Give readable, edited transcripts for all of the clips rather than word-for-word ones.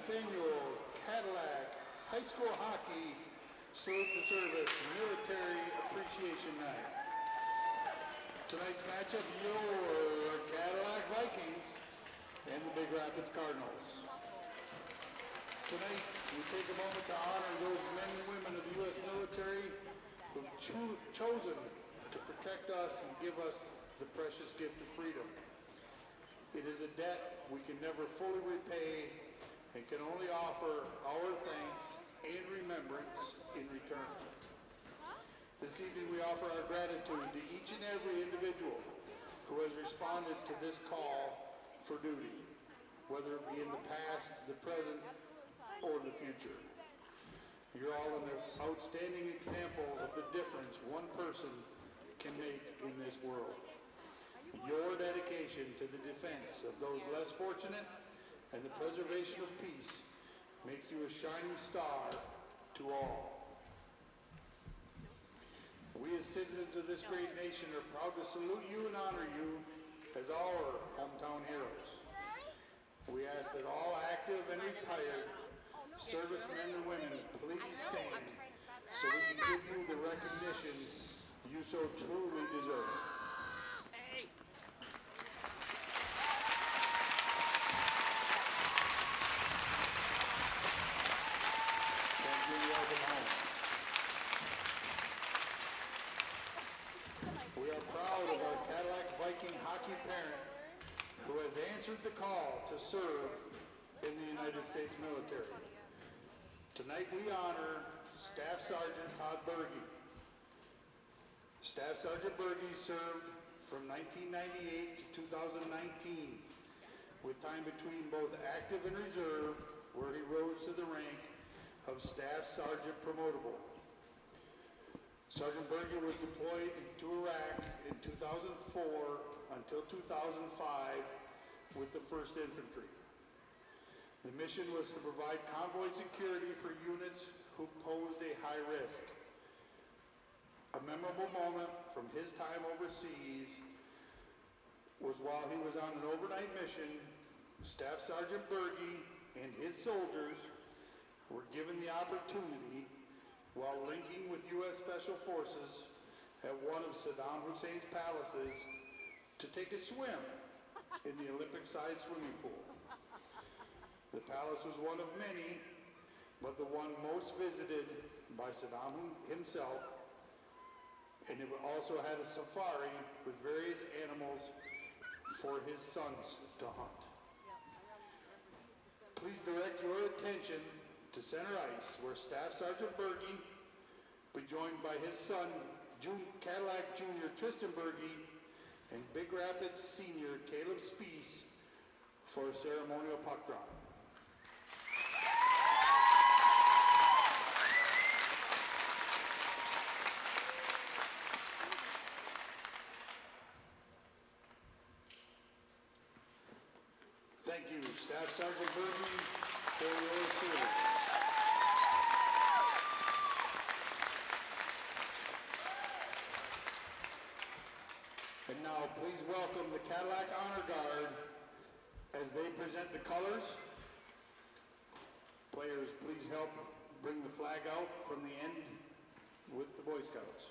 10th Annual Cadillac High School Hockey Salute to Service Military Appreciation Night. Tonight's matchup, your Cadillac Vikings and the Big Rapids Cardinals. Tonight, we take a moment to honor those men and women of the U.S. military who've chosen to protect us and give us the precious gift of freedom. It is a debt we can never fully repay and can only offer our thanks and remembrance in return. This evening we offer our gratitude to each and every individual who has responded to this call for duty, whether it be in the past, the present, or the future. You're all an outstanding example of the difference one person can make in this world. Your dedication to the defense of those less fortunate and the preservation of peace makes you a shining star to all. We as citizens of this great nation are proud to salute you and honor you as our hometown heroes. We ask that all active and retired servicemen and women please stand so we can give you the recognition you so truly deserve. We are proud of our Cadillac Viking hockey parent who has answered the call to serve in the United States military. Tonight we honor Staff Sergeant Todd Bergie. Staff Sergeant Bergie served from 1998 to 2019 with time between both active and reserve, where he rose to the rank of Staff Sergeant Promotable. Sergeant Bergie was deployed to Iraq in 2004 until 2005 with the 1st Infantry. The mission was to provide convoy security for units who posed a high risk. A memorable moment from his time overseas was while he was on an overnight mission. Staff Sergeant Bergie and his soldiers were given the opportunity, while linking with U.S. Special Forces at one of Saddam Hussein's palaces, to take a swim in the Olympic-sized swimming pool. The palace was one of many, but the one most visited by Saddam himself, and it also had a safari with various animals for his sons to hunt. Please direct your attention to center ice, where Staff Sergeant Bergie will be joined by his son, Cadillac Jr. Tristan Bergie, and Big Rapids Senior Caleb Speece for a ceremonial puck drop. Thank you, Staff Sergeant Bergie, for your service. And now, please welcome the Cadillac Honor Guard as they present the colors. Players, please help bring the flag out from the end with the Boy Scouts.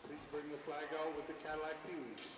Please bring the flag out with the Cadillac Pee-wees.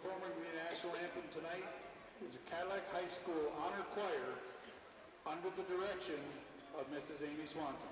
performing the national anthem tonight is the Cadillac High School Honor Choir under the direction of Mrs. Amy Swanson.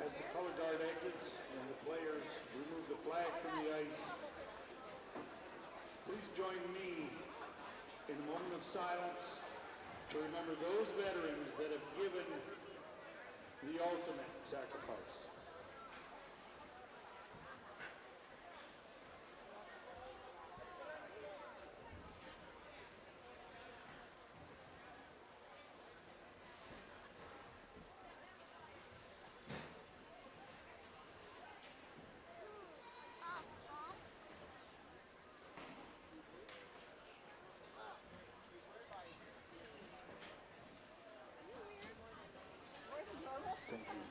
As the color guard exits and the players remove the flag from the ice, please join me in a moment of silence to remember those veterans that have given the ultimate sacrifice. Thank you.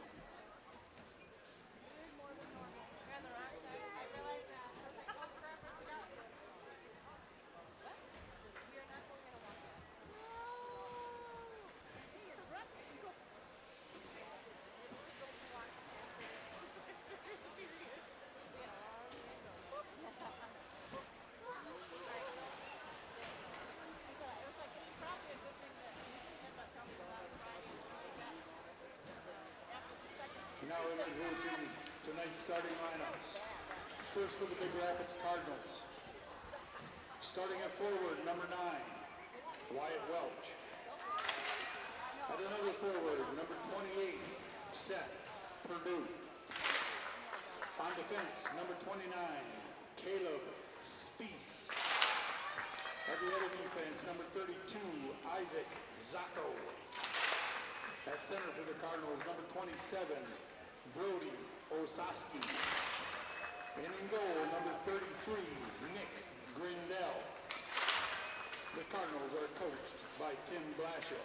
Now introducing tonight's starting lineups. First for the Big Rapids Cardinals. Starting at forward, number 9, Wyatt Welch. At another forward, number 28, Seth Perdue. On defense, number 29, Caleb Speece. At the other defense, number 32, Isaac Zacco. At center for the Cardinals, number 27, Brody Osaski. And in goal, number 33, Nick Grindell. The Cardinals are coached by Tim Blashill.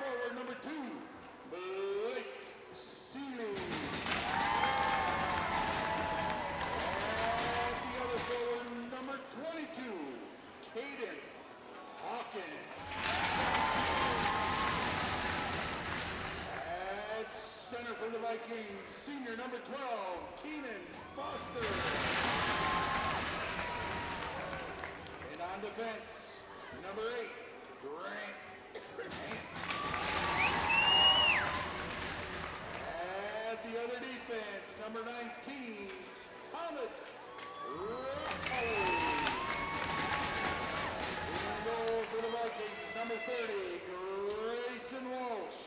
forward, number 2, Blake Seeley. And the other forward, number 22, Caden Hawkins. At center for the Vikings, senior number 12, Keenan Foster. And on defense, number 8, Grant. At the other defense, number 19, Thomas Rocco. In goal for the Vikings, number 30, Grayson Walsh.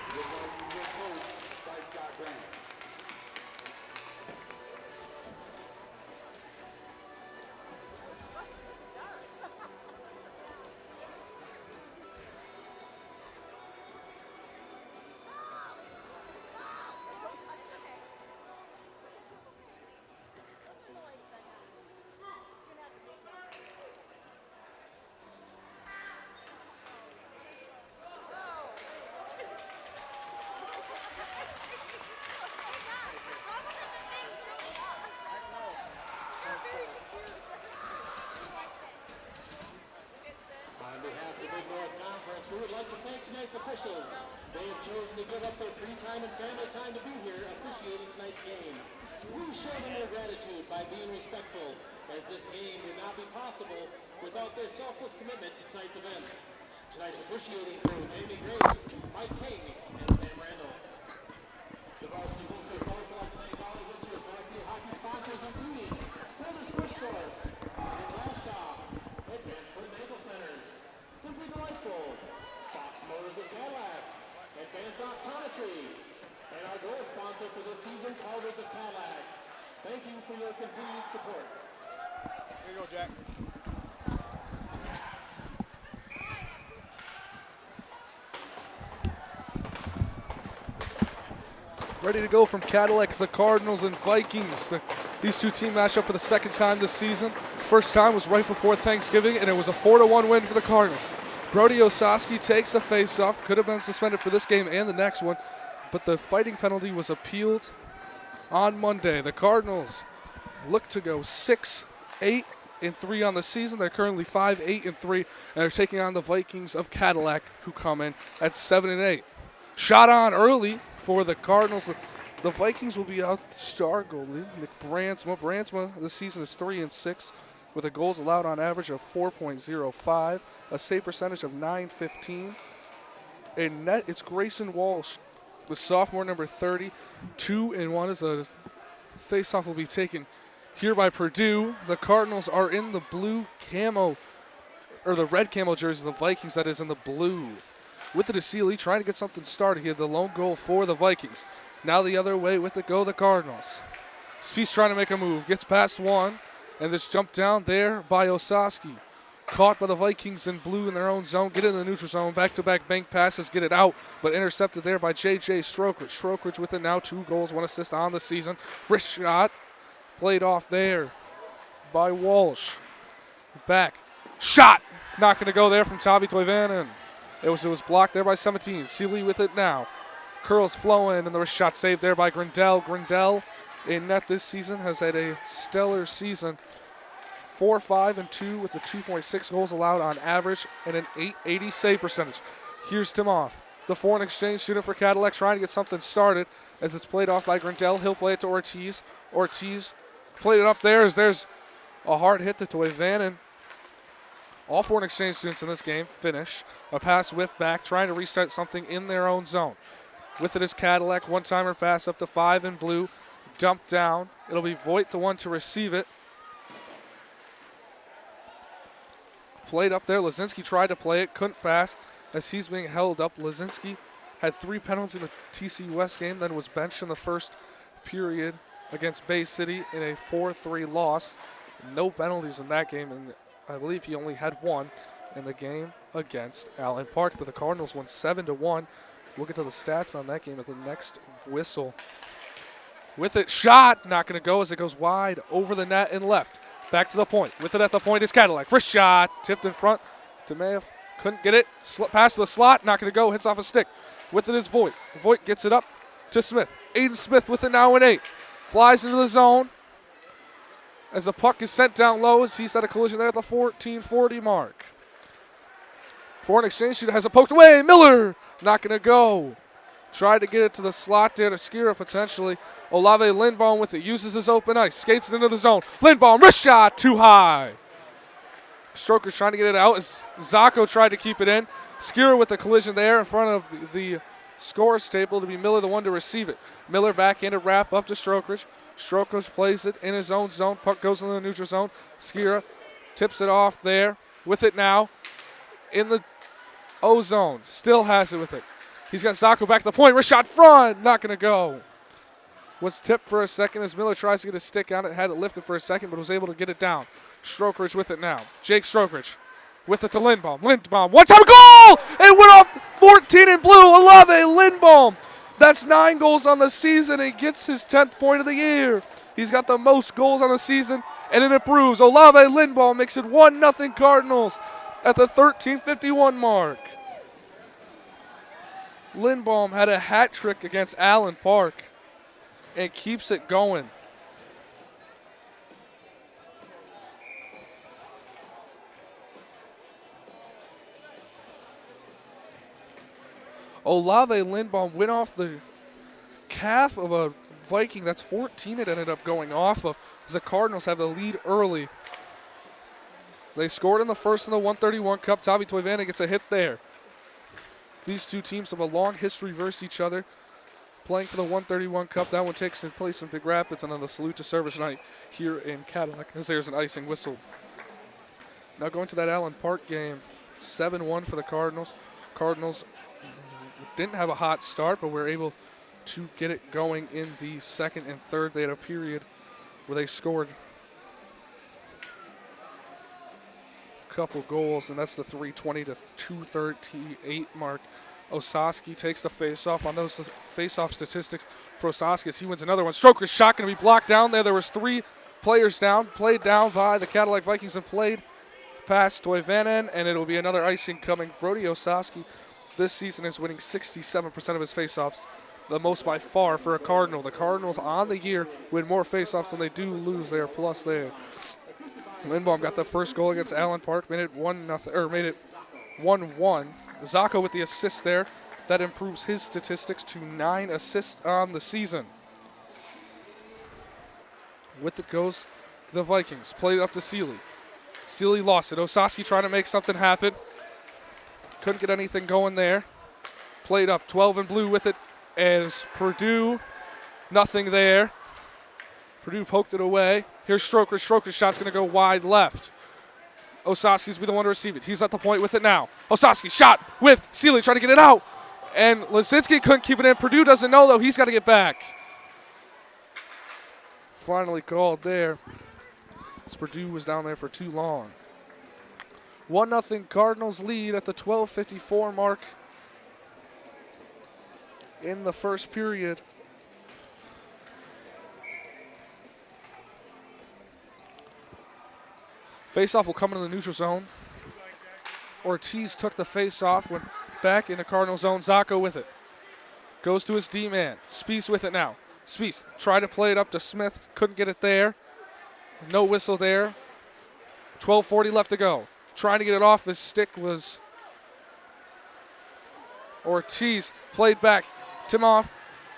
The Vikings are coached by Scott Grant. We would like to thank tonight's officials. They have chosen to give up their free time and family time to be here appreciating tonight's game. Please show them their gratitude by being respectful, as this game would not be possible without their selfless commitment to tonight's events. Tonight's officiating crew, Jamie Grace, Mike King, and Sam Randall. The varsity booster would also like to thank all of this year's varsity hockey sponsors, including Builders Fish Source, City Glass Shop, Advanced Food Medical Centers, Simply Delightful, Fox Motors of Cadillac, Advanced Optometry, and our goal sponsor for this season, Calvers of Cadillac. Thank you for your continued support. Here you go, Jack. Ready to go from Cadillac is the Cardinals and Vikings. These two teams matched up for the second time this season. First time was right before Thanksgiving, and it was a 4-1 win for the Cardinals. Brody Osaski takes the face-off. Could have been suspended for this game and the next one, but the fighting penalty was appealed on Monday. The Cardinals look to go 6-8-3 on the season. They're currently 5-8-3, and they're taking on the Vikings of Cadillac, who come in at 7-8. Shot on early for the Cardinals. The Vikings will be out star goalie Nick Brandsma. Brandsma this season is 3-6 with a goals allowed on average of 4.05, a save percentage of .915. In net, it's Grayson Walsh, the sophomore, number 30. 2-1 as a faceoff will be taken here by Purdue. The Cardinals are in the blue camo, or the red camo jersey. The Vikings, that is, in the blue. With it is Seeley trying to get something started. He had the lone goal for the Vikings. Now the other way with it go the Cardinals. Spies trying to make a move. Gets past one. And this jump down there by Osaski. Caught by the Vikings in blue in their own zone. Get in the neutral zone. Back-to-back bank passes. Get it out. But intercepted there by J.J. Strokridge. Strokridge with it now. 2 goals, 1 assist on the season. Wrist shot. Played off there by Walsh. Back. Shot. Not going to go there from Tavi Toivonen. It was blocked there by 17. Seeley with it now. Curls flowing, and the wrist shot saved there by Grindell. Grindell in net this season has had a stellar season. 4-5-2 with the 2.6 goals allowed on average and an .880 save percentage. Here's Timoff, the foreign exchange student for Cadillac, trying to get something started as it's played off by Grindell. He'll play it to Ortiz. Ortiz played it up there as there's a hard hit to Toivonen. All foreign exchange students in this game finish. A pass whiff back, trying to restart something in their own zone. With it is Cadillac. One-timer pass up to 5 in blue. Dumped down. It'll be Voigt, the one to receive it. Played up there. Lazinski tried to play it. Couldn't pass as he's being held up. Lazinski had 3 penalties in the TC West game, then was benched in the first period against Bay City in a 4-3 loss. No penalties in that game, and I believe he only had 1 in the game against Allen Park. But the Cardinals won 7-1. We'll get to the stats on that game at the next whistle. With it, shot. Not going to go as it goes wide over the net and left. Back to the point. With it at the point is Cadillac. Wrist shot. Tipped in front. Timoff Couldn't get it. Pass to the slot. Not going to go. Hits off a stick. With it is Voigt. Voigt gets it up to Smith. Aiden Smith with it now in 8. Flies into the zone as the puck is sent down low as he's had a collision there at the 14:40 mark. Foreign exchange shooter has it poked away. Miller not going to go. Tried to get it to the slot there to Skira potentially. Olave Lindbaum with it. Uses his open ice. Skates it into the zone. Lindbaum, wrist shot, too high. Stroker's trying to get it out as Zacco tried to keep it in. Skira with the collision there in front of the scores table to be Miller the one to receive it. Miller back in to wrap up to Stroker's. Stroker's plays it in his own zone. Puck goes into the neutral zone. Skira tips it off there. With it now in the O zone. Still has it with it. He's got Zacco back to the point. Wrist shot front. Not going to go. Was tipped for a second as Miller tries to get a stick on it. Had it lifted for a second, but was able to get it down. Stroker's with it now. Jake Stroker's with it to Lindbaum. Lindbaum, one-time goal! It went off 14 in blue. Olave Lindbaum. That's 9 goals on the season. He gets his 10th point of the year. He's got the most goals on the season, and it improves. Olave Lindbaum makes it 1-0 Cardinals at the 13:51 mark. Lindbaum had a hat trick against Allen Park and keeps it going. Olave Lindbaum went off the calf of a Viking. That's 14 it ended up going off of as the Cardinals have the lead early. They scored in the first in the 131 Cup. Tavi Toivonen gets a hit there. These two teams have a long history versus each other. Playing for the 131 Cup. That one takes place in Big Rapids, and then the salute to service night here in Cadillac as there's an icing whistle. Now going to that Allen Park game, 7-1 for the Cardinals. Cardinals didn't have a hot start, but were able to get it going in the second and third. They had a period where they scored a couple goals, and that's the 3:20 to 2:38 mark. Osaski takes the face-off on those face-off statistics for Osaski as he wins another one. Stroker's shot going to be blocked down there. There was 3 players down, played down by the Cadillac Vikings and played past Toivonen, and it'll be another icing coming. Brody Osaski this season is winning 67% of his face-offs, the most by far for a Cardinal. The Cardinals on the year win more face-offs than they do lose. They are plus there. Lindbaum got the first goal against Allen Park, made it 1-0, or made it 1-1. Zacco with the assist there. That improves his statistics to 9 assists on the season. With it goes the Vikings. Played up to Seeley. Seeley lost it. Osaski trying to make something happen. Couldn't get anything going there. Played up 12 in blue with it as Purdue. Nothing there. Purdue poked it away. Here's Stroker. Stroker's shot's going to go wide left. Osaski's be the one to receive it. He's at the point with it now. Osaski shot, whiffed. Seeley trying to get it out. And Lisinski couldn't keep it in. Purdue doesn't know, though. He's got to get back. Finally called there. As Purdue was down there for too long. 1-0 Cardinals lead at the 12:54 mark in the first period. Face-off will come into the neutral zone. Ortiz took the face-off, went back into Cardinal zone. Zacco with it. Goes to his D-man. Spies with it now. Spies tried to play it up to Smith. Couldn't get it there. No whistle there. 12:40 left to go. Trying to get it off his stick was Ortiz. Played back. Timoff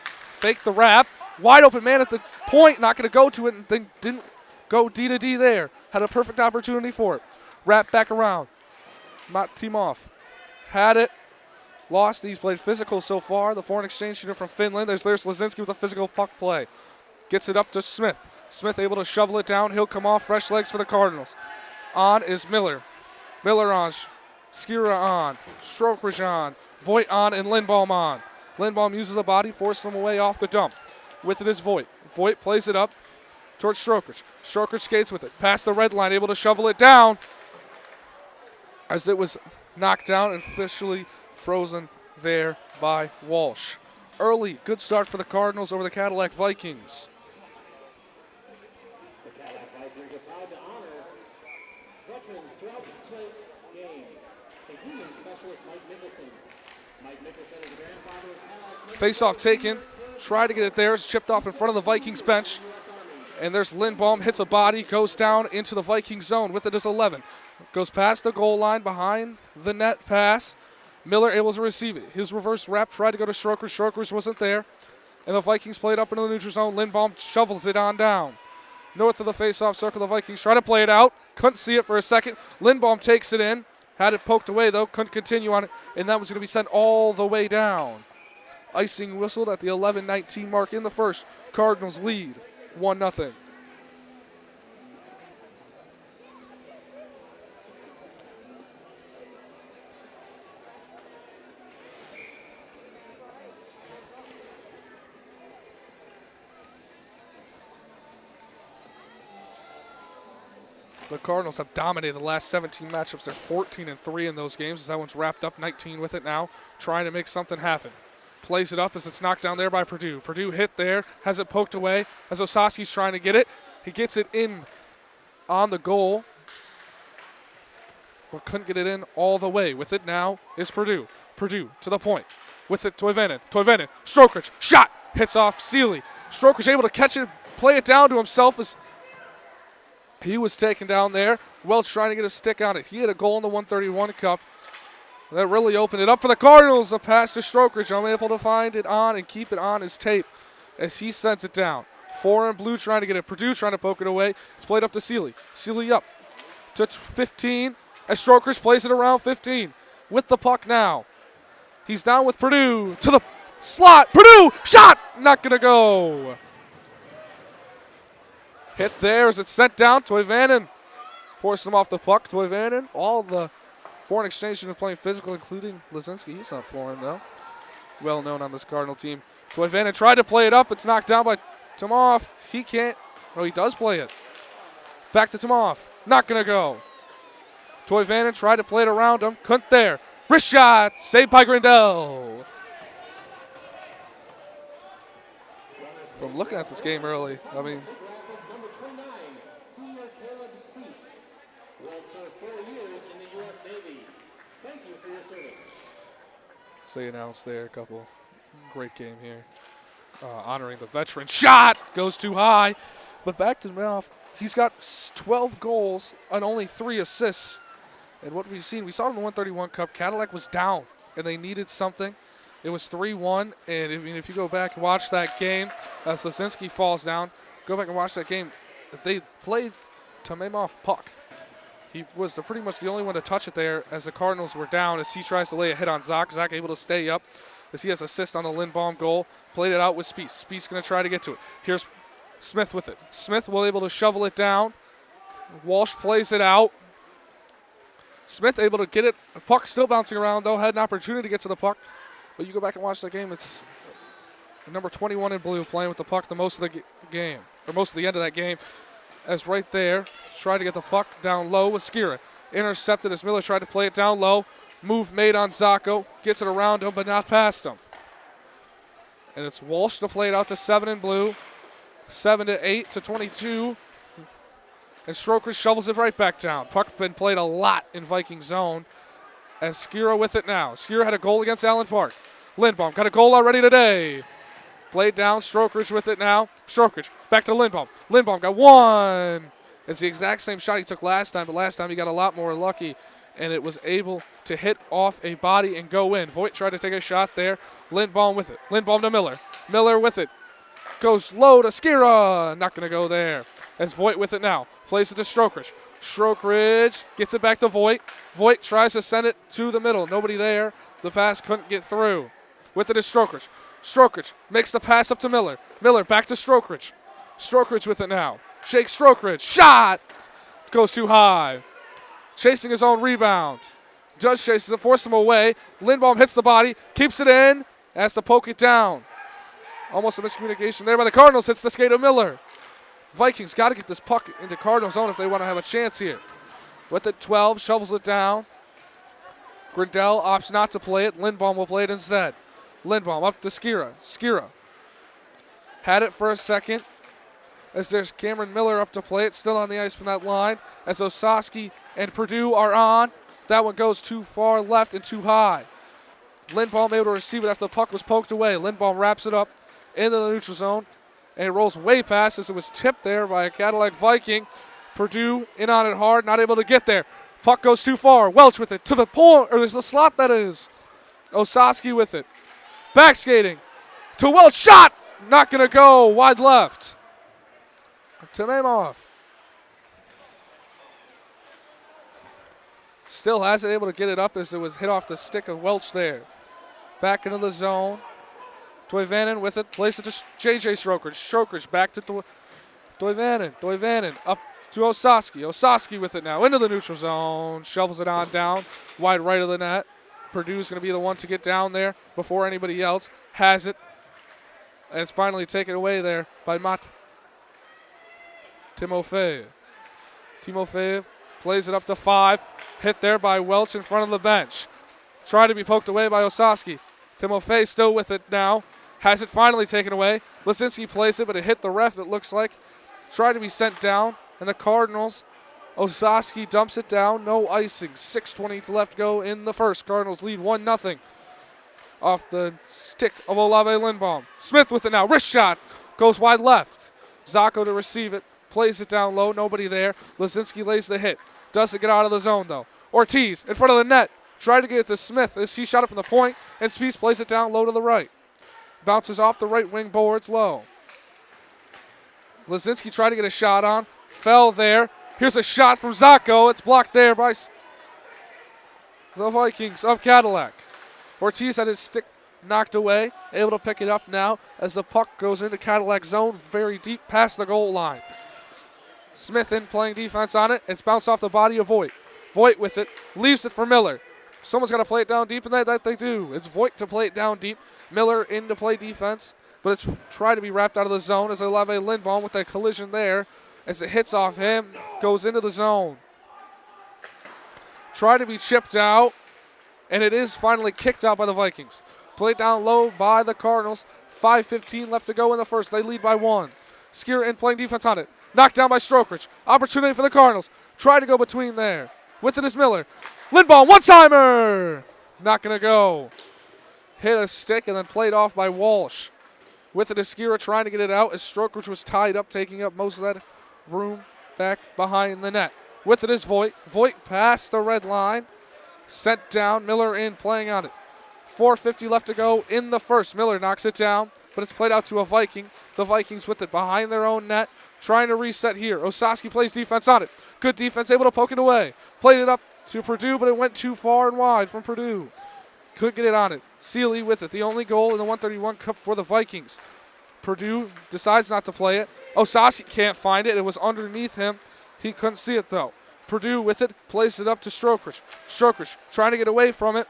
faked the wrap. Wide open man at the point. Not going to go to it, and then didn't go D to D there. Had a perfect opportunity for it. Wrap back around. Matt Timoff had it. Lost. He's played physical so far. The foreign exchange shooter from Finland. There's Lazinski with a physical puck play. Gets it up to Smith. Smith able to shovel it down. He'll come off. Fresh legs for the Cardinals. On is Miller. Miller on. Skira on. Stroker's on. Voigt on and Lindbaum on. Lindbaum uses the body, forces him away off the dump. With it is Voigt. Voigt plays it up towards Stroker. Stroker skates with it. Past the red line, able to shovel it down. As it was knocked down and officially frozen there by Walsh. Early, good start for the Cardinals over the Cadillac Vikings. The Cadillac Vikings are proud to honor veterans throughout tonight's game, including specialist Mike Nicholson. Mike Nicholson is the grandfather of Cadillac's Face-off taken. Try to get it there. It's chipped off in front of the Vikings bench. And there's Lindbaum, hits a body, goes down into the Viking zone. With it is 11. Goes past the goal line, behind the net pass. Miller able to receive it. His reverse wrap tried to go to Strokers. Strokers wasn't there. And the Vikings played up into the neutral zone. Lindbaum shovels it on down. North of the face-off circle, the Vikings try to play it out. Couldn't see it for a second. Lindbaum takes it in. Had it poked away, though. Couldn't continue on it. And that was going to be sent all the way down. Icing whistled at the 11-19 mark in the first. Cardinals lead 1-0. The Cardinals have dominated the last 17 matchups. They're 14-3 in those games as that one's wrapped up, 19 with it now, trying to make something happen. Plays it up as it's knocked down there by Purdue. Purdue hit there, has it poked away as Osaski's trying to get it. He gets it in on the goal, but couldn't get it in all the way. With it now is Purdue. Purdue to the point. With it, Toivonen. Toivonen, Strokridge, shot, hits off Seeley. Strokridge able to catch it, play it down to himself as he was taken down there. Welch trying to get a stick on it. He had a goal in the 131 Cup. That really opened it up for the Cardinals. A pass to Strokridge. Unable to find it on and keep it on his tape as he sends it down. 4 in blue trying to get it. Purdue trying to poke it away. It's played up to Seeley. Seeley up to 15 as Strokridge plays it around 15 with the puck now. He's down with Purdue to the slot. Purdue shot. Not going to go. Hit there as it's sent down. Toivonen forced him off the puck. Toivonen, all the foreign exchange students playing physical, including Lazinski. He's not foreign, though. Well known on this Cardinal team. Toivonen tried to play it up. It's knocked down by Tomov. He can't. Oh, he does play it. Back to Tomov. Not going to go. Toivonen tried to play it around him. Couldn't there. Wrist shot. Saved by Grindel. From looking at this game early, I mean, so you announced there a couple. Great game here. Honoring the veteran. Shot! Goes too high. But back to Tomov. He's got 12 goals and only 3 assists. And what we've seen, we saw in the 131 Cup, Cadillac was down, and they needed something. It was 3-1, and if you go back and watch that game, as Lazinski falls down, go back and watch that game, they played Tomov puck. He was pretty much the only one to touch it there as the Cardinals were down as he tries to lay a hit on Zach. Zach able to stay up as he has assist on the Lindbaum goal. Played it out with Spieth. Spieth's going to try to get to it. Here's Smith with it. Smith will able to shovel it down. Walsh plays it out. Smith able to get it. The puck still bouncing around, though. Had an opportunity to get to the puck. But you go back and watch the game, it's number 21 in blue playing with the puck the most of the game, or most of the end of that game. As right there, tried to get the puck down low with Skira. Intercepted as Miller tried to play it down low. Move made on Zacco. Gets it around him, but not past him. And it's Walsh to play it out to 7 in blue. 7 to 8 to 22. And Stroker shovels it right back down. Puck been played a lot in Viking zone. As Skira with it now. Skira had a goal against Allen Park. Lindbaum got a goal already today. Played down. Strokridge with it now. Strokridge back to Lindbaum. Lindbaum got one. It's the exact same shot he took last time, but last time he got a lot more lucky, and it was able to hit off a body and go in. Voigt tried to take a shot there. Lindbaum with it. Lindbaum to Miller. Miller with it. Goes low to Skira. Not going to go there. As Voigt with it now. Plays it to Strokridge. Strokridge gets it back to Voigt. Voigt tries to send it to the middle. Nobody there. The pass couldn't get through. With it is Strokridge. Strokridge makes the pass up to Miller. Miller back to Strokridge. Strokridge with it now. Shakes Strokridge. Shot! Goes too high. Chasing his own rebound. Judge chases it, forces him away. Lindbaum hits the body, keeps it in, has to poke it down. Almost a miscommunication there by the Cardinals. Hits the skate of Miller. Vikings got to get this puck into Cardinal zone if they want to have a chance here. With it, 12, shovels it down. Grindel opts not to play it. Lindbaum will play it instead. Lindbaum up to Skira. Skira had it for a second. As there's Cameron Miller up to play it. Still on the ice from that line. As Osaski and Purdue are on. That one goes too far left and too high. Lindbaum able to receive it after the puck was poked away. Lindbaum wraps it up into the neutral zone, and it rolls way past as it was tipped there by a Cadillac Viking. Purdue in on it hard, not able to get there. Puck goes too far. Welch with it to the point, or there's the slot that is. Osaski with it. Back skating to Welch. Shot! Not going to go. Wide left. To Mamov. Still hasn't able to get it up as it was hit off the stick of Welch there. Back into the zone. Toivonen with it. Plays it to J.J. Strokridge. Strokridge back to Toivonen. Toivonen up to Osaski. Osaski with it now into the neutral zone. Shovels it on down. Wide right of the net. Purdue's going to be the one to get down there before anybody else has it. And it's finally taken away there by Timofeyev. Timofeyev plays it up to 5. Hit there by Welch in front of the bench. Tried to be poked away by Osaski. Timofeyev still with it now. Has it finally taken away. Lisinski plays it, but it hit the ref, it looks like. Tried to be sent down. And the Cardinals, Osaski dumps it down. No icing. 6:20 to left go in the first. Cardinals lead 1-0 off the stick of Olave Lindbaum. Smith with it now. Wrist shot. Goes wide left. Zacco to receive it. Plays it down low. Nobody there. Lisinski lays the hit. Doesn't get out of the zone, though. Ortiz in front of the net. Tried to get it to Smith as he shot it from the point. And Spieth plays it down low to the right. Bounces off the right wing boards low. Lisinski tried to get a shot on. Fell there. Here's a shot from Zacco. It's blocked there by the Vikings of Cadillac. Ortiz had his stick knocked away. Able to pick it up now as the puck goes into Cadillac zone very deep past the goal line. Smith in playing defense on it. It's bounced off the body of Voigt. Voigt with it. Leaves it for Miller. Someone's got to play it down deep, and that they do. It's Voigt to play it down deep. Miller in to play defense, but it's tried to be wrapped out of the zone as Olave Lindbaum with a collision there. As it hits off him, goes into the zone. Tried to be chipped out, and it is finally kicked out by the Vikings. Played down low by the Cardinals. 5:15 left to go in the first. They lead by 1. Skira in playing defense on it. Knocked down by Strokridge. Opportunity for the Cardinals. Try to go between there. With it is Miller. Lindbaum, one-timer! Not going to go. Hit a stick and then played off by Walsh. With it is Skira trying to get it out as Strokridge was tied up, taking up most of that room back behind the net. With it is Voigt. Voigt past the red line. Sent down. Miller in playing on it. 4:50 left to go in the first. Miller knocks it down, but it's played out to a Viking. The Vikings with it behind their own net. Trying to reset here. Osaski plays defense on it. Good defense, able to poke it away. Played it up to Purdue, but it went too far and wide from Purdue. Could get it on it. Seeley with it. The only goal in the 131 Cup for the Vikings. Purdue decides not to play it. Osaski can't find it. It was underneath him. He couldn't see it, though. Purdue with it. Plays it up to Strokridge. Strokridge trying to get away from it.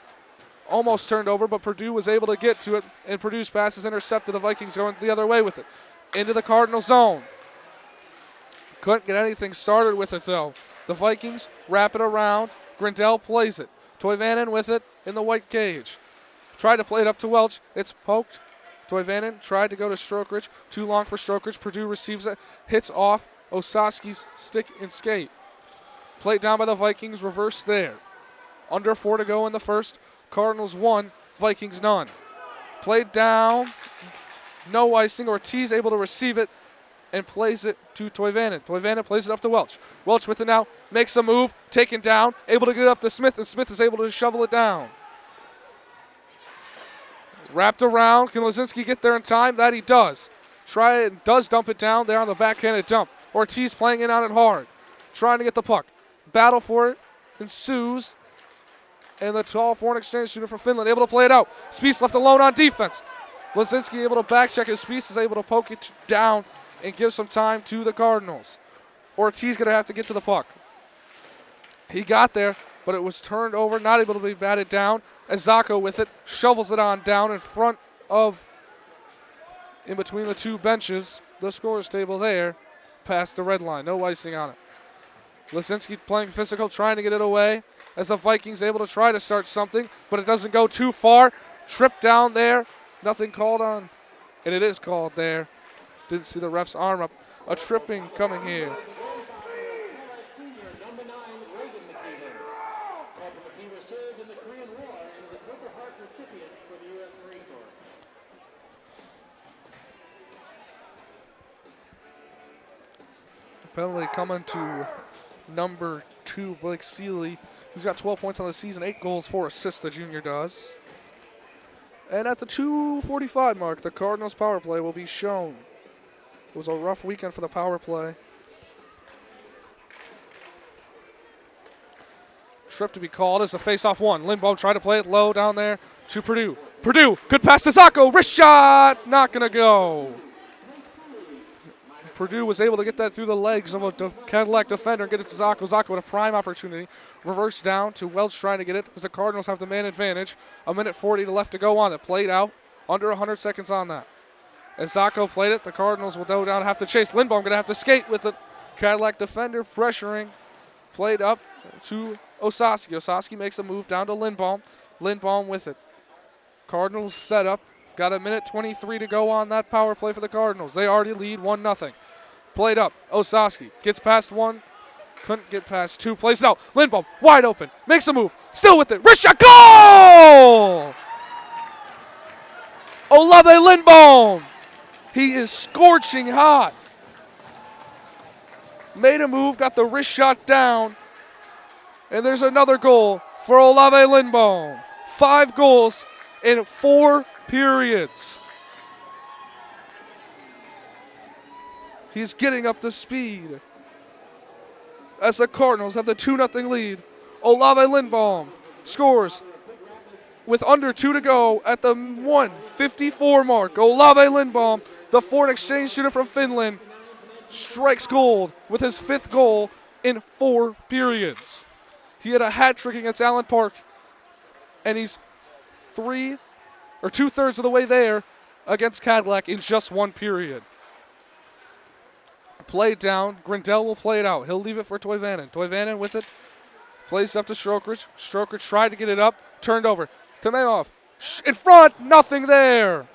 Almost turned over, but Purdue was able to get to it, and Purdue's pass is intercepted. The Vikings going the other way with it. Into the Cardinal zone. Couldn't get anything started with it, though. The Vikings wrap it around. Grindel plays it. Toivonen with it in the white cage. Tried to play it up to Welch. It's poked. Toivonen tried to go to Strokridge. Too long for Strokridge. Purdue receives it. Hits off Osaski's stick and skate. Played down by the Vikings. Reverse there. Under 4 to go in the first. Cardinals 1, Vikings none. Played down. No icing. Ortiz able to receive it and plays it to Toivonen. Toivonen plays it up to Welch. Welch with it now. Makes a move. Taken down. Able to get it up to Smith, and Smith is able to shovel it down. Wrapped around. Can Lisinski get there in time? That he does. Does dump it down there on the backhanded dump. Ortiz playing it on it hard. Trying to get the puck. Battle for it ensues. And the tall foreign exchange student from Finland able to play it out. Spieth left alone on defense. Lisinski able to back check his Spieth is able to poke it down and give some time to the Cardinals. Ortiz going to have to get to the puck. He got there, but it was turned over, not able to be batted down. As Zacco with it, shovels it on down in front of, in between the two benches, the scorer's table there, past the red line. No icing on it. Lisinski playing physical, trying to get it away. As the Vikings able to try to start something, but it doesn't go too far. Trip down there. Nothing called on, and it is called there. Didn't see the ref's arm up. A tripping coming here. Penalty coming to number 2, Blake Seeley. He's got 12 points on the season, 8 goals, 4 assists, the junior does. And at the 2:45 mark, the Cardinals power play will be shown. It was a rough weekend for the power play. Trip to be called as a face-off one. Lindbaum tried to play it low down there to Purdue. Purdue, good pass to Zacco. Wrist shot, not going to go. Purdue was able to get that through the legs of a Cadillac defender and get it to Zacco. Zacco with a prime opportunity. Reverse down to Welch trying to get it as the Cardinals have the man advantage. 1:40 left to go on it. Played out. Under 100 seconds on that. As Zacco played it, the Cardinals will go down and have to chase. Lindbaum going to have to skate with the Cadillac defender pressuring. Played up to Osaski. Osaski makes a move down to Lindbaum. Lindbaum with it. Cardinals set up. Got 1:23 to go on that power play for the Cardinals. They already lead 1-0. Played up. Osaski gets past one. Couldn't get past two. Plays it out. Lindbaum wide open. Makes a move. Still with it. Wrist shot. Goal! Olave Lindbaum. He is scorching hot. Made a move. Got the wrist shot down. And there's another goal for Olave Lindbaum. 5 goals in 4 periods. He's getting up the speed. As the Cardinals have the 2-0 lead. Olave Lindbaum scores with under 2 to go at the 1:54 mark. Olave Lindbaum, the foreign exchange student from Finland, strikes gold with his 5th goal in 4 periods. He had a hat trick against Allen Park, and he's 2/3 of the way there against Cadillac in just 1 period. Play it down. Grindel will play it out. He'll leave it for Toivonen. Toivonen with it. Plays up to Strokridge. Strokridge tried to get it up. Turned over. Temeov. In front. Nothing there.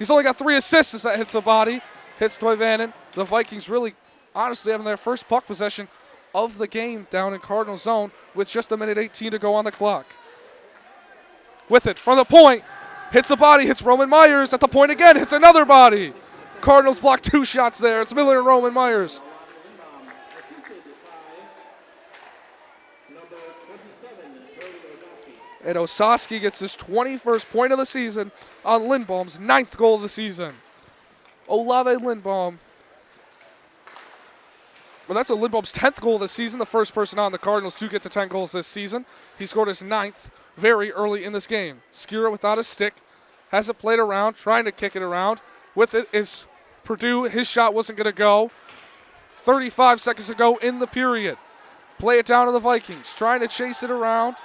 He's only got 3 assists as that hits the body. Hits Toivonen. The Vikings really, honestly, having their first puck possession of the game down in Cardinal zone with just 1:18 to go on the clock. With it from the point. Hits the body. Hits Roman Myers at the point again. Hits another body. Cardinals block 2 shots there. It's Miller and Roman Myers. And Osaski gets his 21st point of the season on Lindbaum's 9th goal of the season. Olave Lindbaum. Well, that's Lindbaum's 10th goal of the season, the first person on the Cardinals to get to 10 goals this season. He scored his 9th very early in this game. Skira without a stick. Has it played around, trying to kick it around. With it is Purdue. His shot wasn't going to go. 35 seconds to go in the period. Play it down to the Vikings. Trying to chase it around.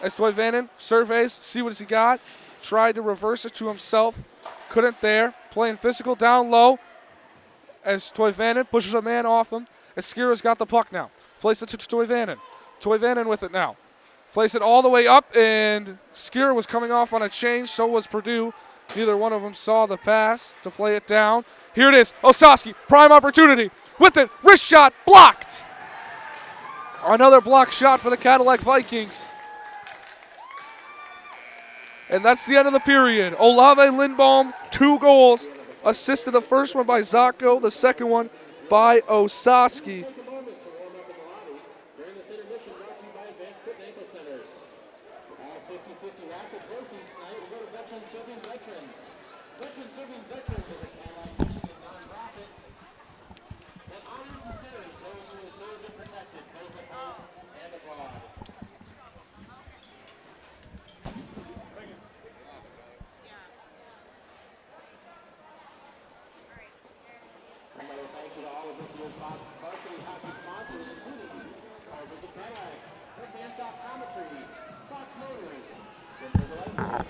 As Toivonen surveys, see what he got. Tried to reverse it to himself. Couldn't there. Playing physical down low. As Toivonen pushes a man off him. As Skira's got the puck now. Plays it to Toivonen. Toivonen with it now. Plays it all the way up, and Skira was coming off on a change. So was Purdue. Neither one of them saw the pass to play it down. Here it is. Osaski, prime opportunity. With it, wrist shot, blocked. Another block shot for the Cadillac Vikings. And that's the end of the period. Olave Lindbaum, 2 goals. Assisted the first one by Zacco, the second one by Osaski. During this intermission brought to you by Advanced Foot and Ankle Centers. All 50/50 raffle proceeds tonight will go to Veterans Serving Veterans. Veterans Serving Veterans is a Cadillac, Michigan nonprofit that honors and serves those who have served and protected both at home and abroad. Another thank you to all of this year's varsity hockey sponsors, including Carpets of Cadillac, Advanced Optometry, Fox Motors, Simple Delivery,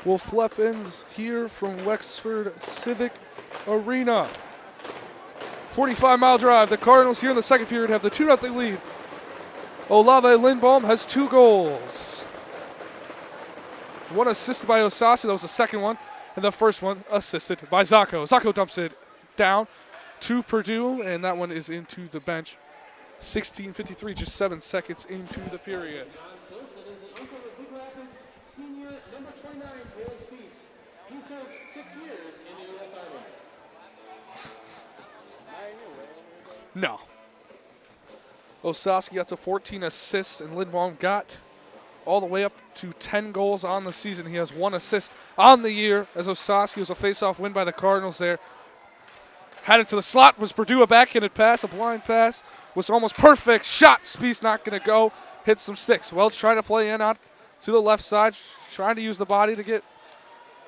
will flip in here from Wexford Civic Arena. 45-mile drive. The Cardinals here in the second period have the 2-0 lead. Olave Lindbaum has 2 goals. One assisted by Osasi. That was the second one. And the first one assisted by Zacco. Zacco dumps it down to Purdue, and that one is into the bench. 16:53, just 7 seconds into the period. John Stilson is the uncle of Big Rapids senior number 29, Cole Spees. He served 6 years in the U.S. Army. No. Osasi got to 14 assists, and Lindbaum got all the way up to 10 goals on the season. He has 1 assist on the year, as Osasi was a face-off win by the Cardinals there. Had it to the slot, was Purdue a backhanded pass, a blind pass, was almost perfect. Shot, Spees not going to go, hit some sticks. Welch trying to play in out to the left side, trying to use the body to get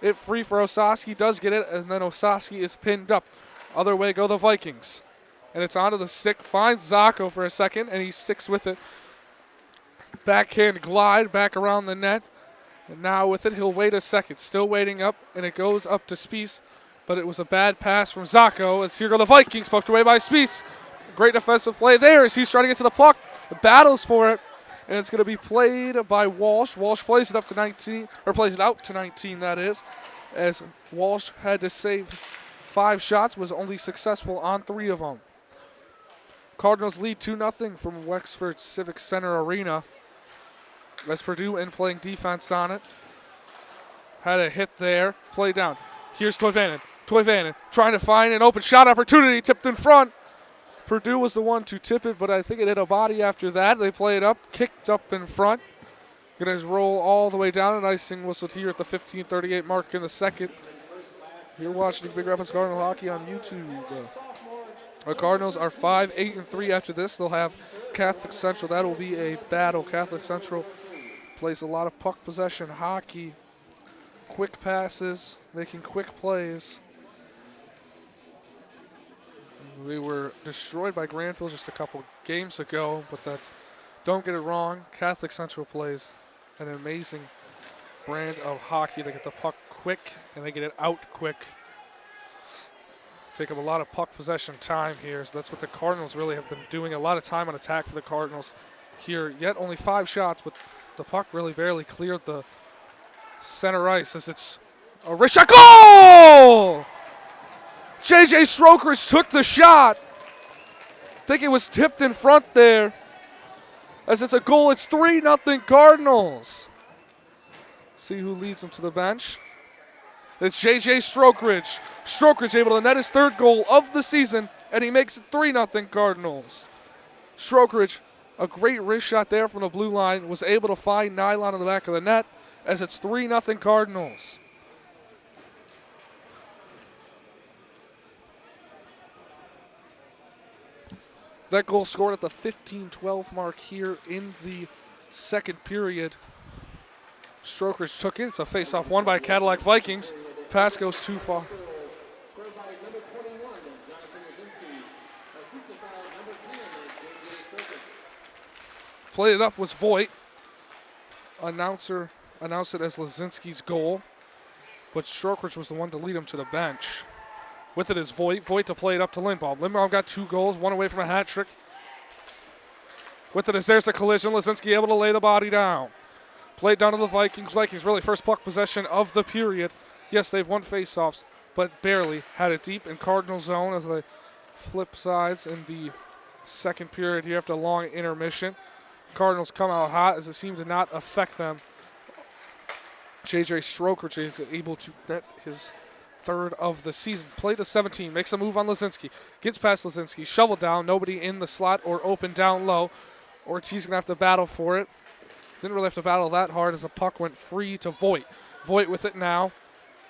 it free for Osasi. Does get it, and then Osasi is pinned up. Other way go the Vikings. And it's onto the stick, finds Zacco for a second, and he sticks with it. Backhand glide back around the net. And now with it, he'll wait a second. Still waiting up, and it goes up to Spees. But it was a bad pass from Zacco. As here go the Vikings, poked away by Spees. Great defensive play there as he's trying to get to the puck. Battles for it, and it's going to be played by Walsh. Walsh plays it up to 19, or plays it out to 19, that is, as Walsh had to save 5 shots, was only successful on 3 of them. Cardinals lead 2-0 from Wexford Civic Center Arena. As Purdue in playing defense on it. Had a hit there, play down. Here's Toivonen. Toivonen trying to find an open shot opportunity, tipped in front. Purdue was the one to tip it, but I think it hit a body after that. They play it up, kicked up in front. Going to roll all the way down, and icing whistled here at the 15:38 mark in the second. You're watching Big Rapids Cardinal Hockey on YouTube. The Cardinals are 5-8-3 after this. They'll have Catholic Central. That will be a battle. Catholic Central plays a lot of puck possession hockey, quick passes, making quick plays. We were destroyed by Granville just a couple games ago, but don't get it wrong. Catholic Central plays an amazing brand of hockey. They get the puck quick, and they get it out quick. Take up a lot of puck possession time here, so that's what the Cardinals really have been doing. A lot of time on attack for the Cardinals here. Yet only 5 shots, but the puck really barely cleared the center ice as it's a wrist shot. Goal! J.J. Strokridge took the shot. I think it was tipped in front there. As it's a goal, it's 3-0 Cardinals. See who leads them to the bench. It's J.J. Strokridge. Strokridge able to net his 3rd goal of the season, and he makes it 3-0 Cardinals. Strokridge, a great wrist shot there from the blue line, was able to find Nylon in the back of the net, as it's 3-0 Cardinals. That goal scored at the 15-12 mark here in the second period. Strokridge took it. It's a face-off won by Cadillac Vikings. Pass goes too far. Scored by number 21, Jonathan Lazinski. Assisted by number 10, J.J. Strokridge. Played it up was Voigt. Announcer announced it as Lazinski's goal, but Strokridge was the one to lead him to the bench. With it is Voigt. Voigt to play it up to Lindbaum. Lindbaum got 2 goals, 1 away from a hat trick. With it is there's a collision. Lazinski able to lay the body down. Played down to the Vikings. Vikings really first puck possession of the period. Yes, they've won faceoffs, but barely had it deep in Cardinal zone as they flip sides in the second period here after a long intermission. Cardinals come out hot as it seemed to not affect them. J.J. Strokridge is able to net his 3rd of the season. Played to 17, makes a move on Lazinski. Gets past Lazinski, shovel down, nobody in the slot or open down low. Ortiz going to have to battle for it. Didn't really have to battle that hard as the puck went free to Voigt. Voigt with it now.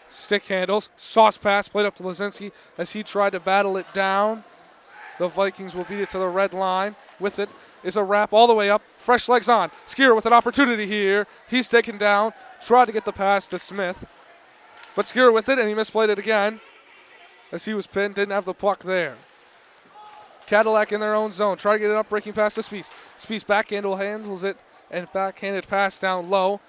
Stick handles. Sauce pass played up to Lazinski as he tried to battle it down. The Vikings will beat it to the red line. With it is a wrap all the way up. Fresh legs on. Skier with an opportunity here. He's taken down. Tried to get the pass to Smith. But Skier with it, and he misplayed it again as he was pinned. Didn't have the puck there. Cadillac in their own zone. Try to get it up, breaking pass to Spees. Spees backhand handles it, and backhanded pass down low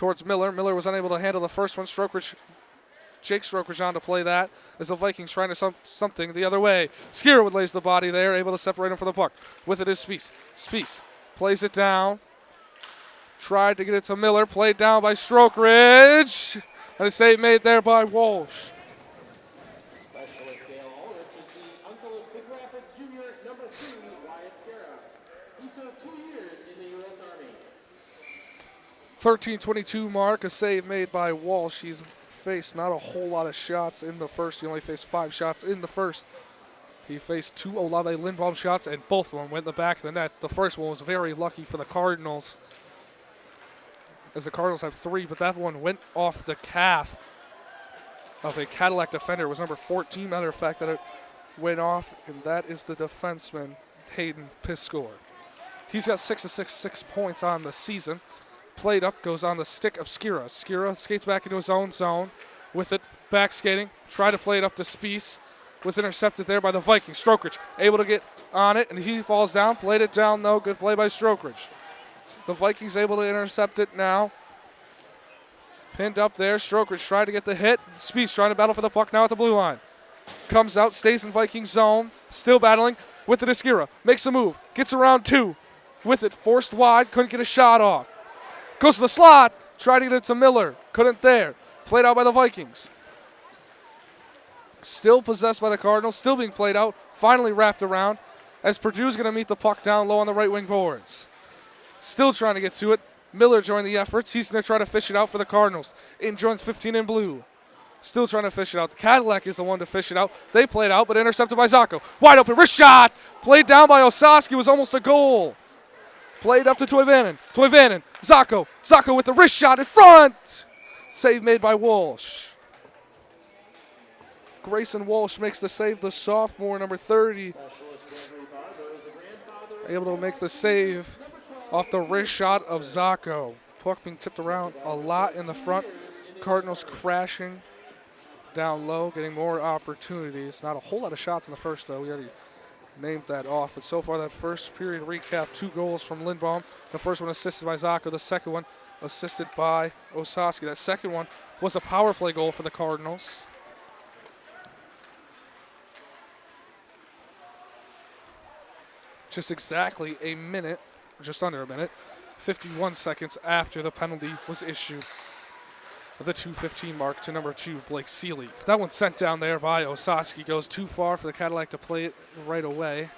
towards Miller. Miller was unable to handle the first one. Jake Strokridge on to play that as the Vikings trying to something the other way. Skira would lays the body there, able to separate him from the puck. With it is Spies. Spies plays it down. Tried to get it to Miller. Played down by Strokridge. And a save made there by Walsh. Specialist Dale Ulrich is the uncle of Big Rapids Junior number 2, Wyatt Skira. He served 2 years in the U.S. Army. 13:22 mark, a save made by Walsh. He's faced not a whole lot of shots in the first. He only faced 5 shots in the first. He faced 2 Olave Lindbaum shots, and both of them went in the back of the net. The first one was very lucky for the Cardinals, as the Cardinals have 3, but that one went off the calf of a Cadillac defender. It was number 14, matter of fact, that it went off, and that is the defenseman, Hayden Piscor. He's got 6 assists, 6 points on the season. Played up, goes on the stick of Skira. Skira skates back into his own zone. With it, back skating. Try to play it up to Spies. Was intercepted there by the Vikings. Strokridge able to get on it, and he falls down. Played it down, though. Good play by Strokridge. The Vikings able to intercept it now. Pinned up there. Strokridge tried to get the hit. Spies trying to battle for the puck now at the blue line. Comes out, stays in Viking zone. Still battling. With it is Skira. Makes a move. Gets around 2. With it, forced wide. Couldn't get a shot off. Goes to the slot. Tried to get it to Miller. Couldn't there. Played out by the Vikings. Still possessed by the Cardinals. Still being played out. Finally wrapped around as Purdue's going to meet the puck down low on the right wing boards. Still trying to get to it. Miller joined the efforts. He's going to try to fish it out for the Cardinals. In joins 15 in blue. Still trying to fish it out. The Cadillac is the one to fish it out. They played out, but intercepted by Zacco. Wide open, wrist shot. Played down by Osaski. Was almost a goal. Played up to Toivonen. Toivonen. Zacco. Zacco with the wrist shot in front. Save made by Walsh. Grayson Walsh makes the save. The sophomore, number 30. Able to make the save off the wrist shot of Zacco. Puck being tipped around a lot in the front. Cardinals crashing down low, getting more opportunities. Not a whole lot of shots in the first, though. We already named that off. But so far, that first period recap, 2 goals from Lindbaum. The first one assisted by Zacco. The second one assisted by Osaski. That second one was a power play goal for the Cardinals. Just exactly a minute, just under a minute, 51 seconds after the penalty was issued. The 2:15 mark to number 2, Blake Seeley. That one sent down there by Osaski. Goes too far for the Cadillac to play it right away.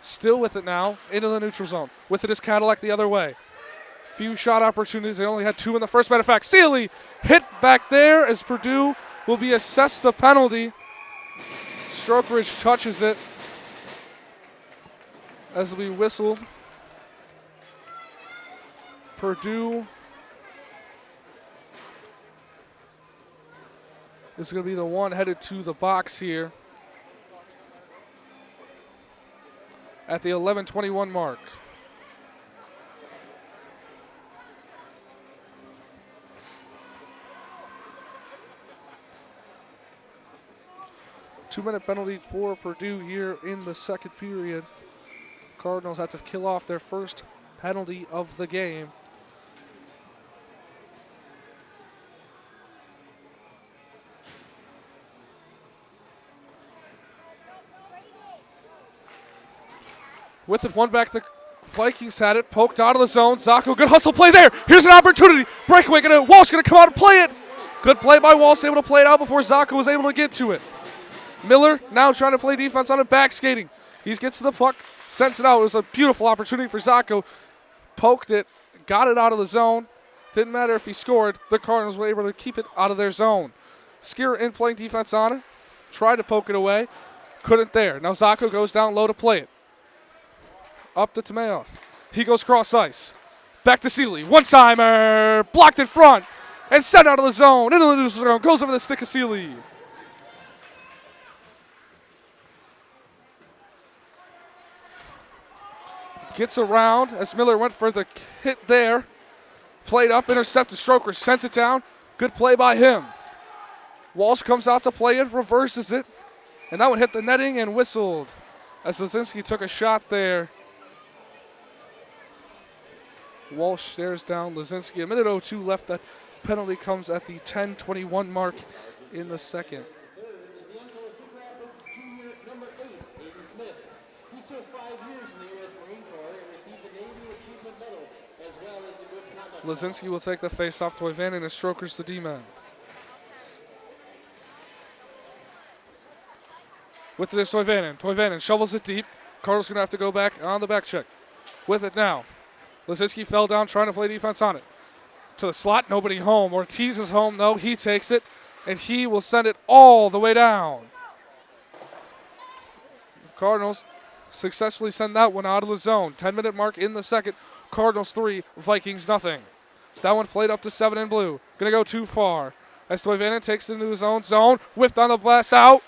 Still with it now, into the neutral zone. With it is Cadillac the other way. Few shot opportunities. They only had 2 in the first. Matter of fact, Seeley hit back there as Purdue will be assessed the penalty. Strokridge touches it as we whistled. Purdue is going to be the one headed to the box here at the 11:21 mark. Two-minute penalty for Purdue here in the second period. Cardinals have to kill off their first penalty of the game. With it, one back, the Vikings had it, poked out of the zone. Zacco, good hustle play there. Here's an opportunity. Breakaway, Walsh going to come out and play it. Good play by Walsh, able to play it out before Zacco was able to get to it. Miller now trying to play defense on it, back skating. He gets to the puck, sends it out. It was a beautiful opportunity for Zacco. Poked it, got it out of the zone. Didn't matter if he scored. The Cardinals were able to keep it out of their zone. Skira in playing defense on it. Tried to poke it away. Couldn't there. Now Zacco goes down low to play it. Up to Tomayoff. He goes cross ice. Back to Seeley. One-timer. Blocked in front. And sent out of the zone. Into the neutral zone. Goes over the stick of Seeley. Gets around as Miller went for the hit there. Played up, intercepted. Stroker sends it down. Good play by him. Walsh comes out to play it, reverses it. And that one hit the netting and whistled as Lazinski took a shot there. Walsh stares down Lazinski. A minute 02 left. That penalty comes at the 10:21 mark in the second. Third is the uncle of Big Rapids junior number 8, Aiden Smith. He served 5 years in the U.S. Marine Corps and received the Navy Achievement Medal as well as the Good Conduct. Lazinski will take the face-off. Toivanen and Strokers the D-man. With it is Toivanen. Toivanen shovels it deep. Cardinals going to have to go back on the back check. With it now. Lazinski fell down trying to play defense on it. To the slot, nobody home. Ortiz is home, though. He takes it, and he will send it all the way down. Cardinals successfully send that one out of the zone. 10-minute mark in the second. Cardinals 3, Vikings nothing. That one played up to 7 in blue. Going to go too far. As Toivanen takes it into his own zone. Whiffed on the blast out.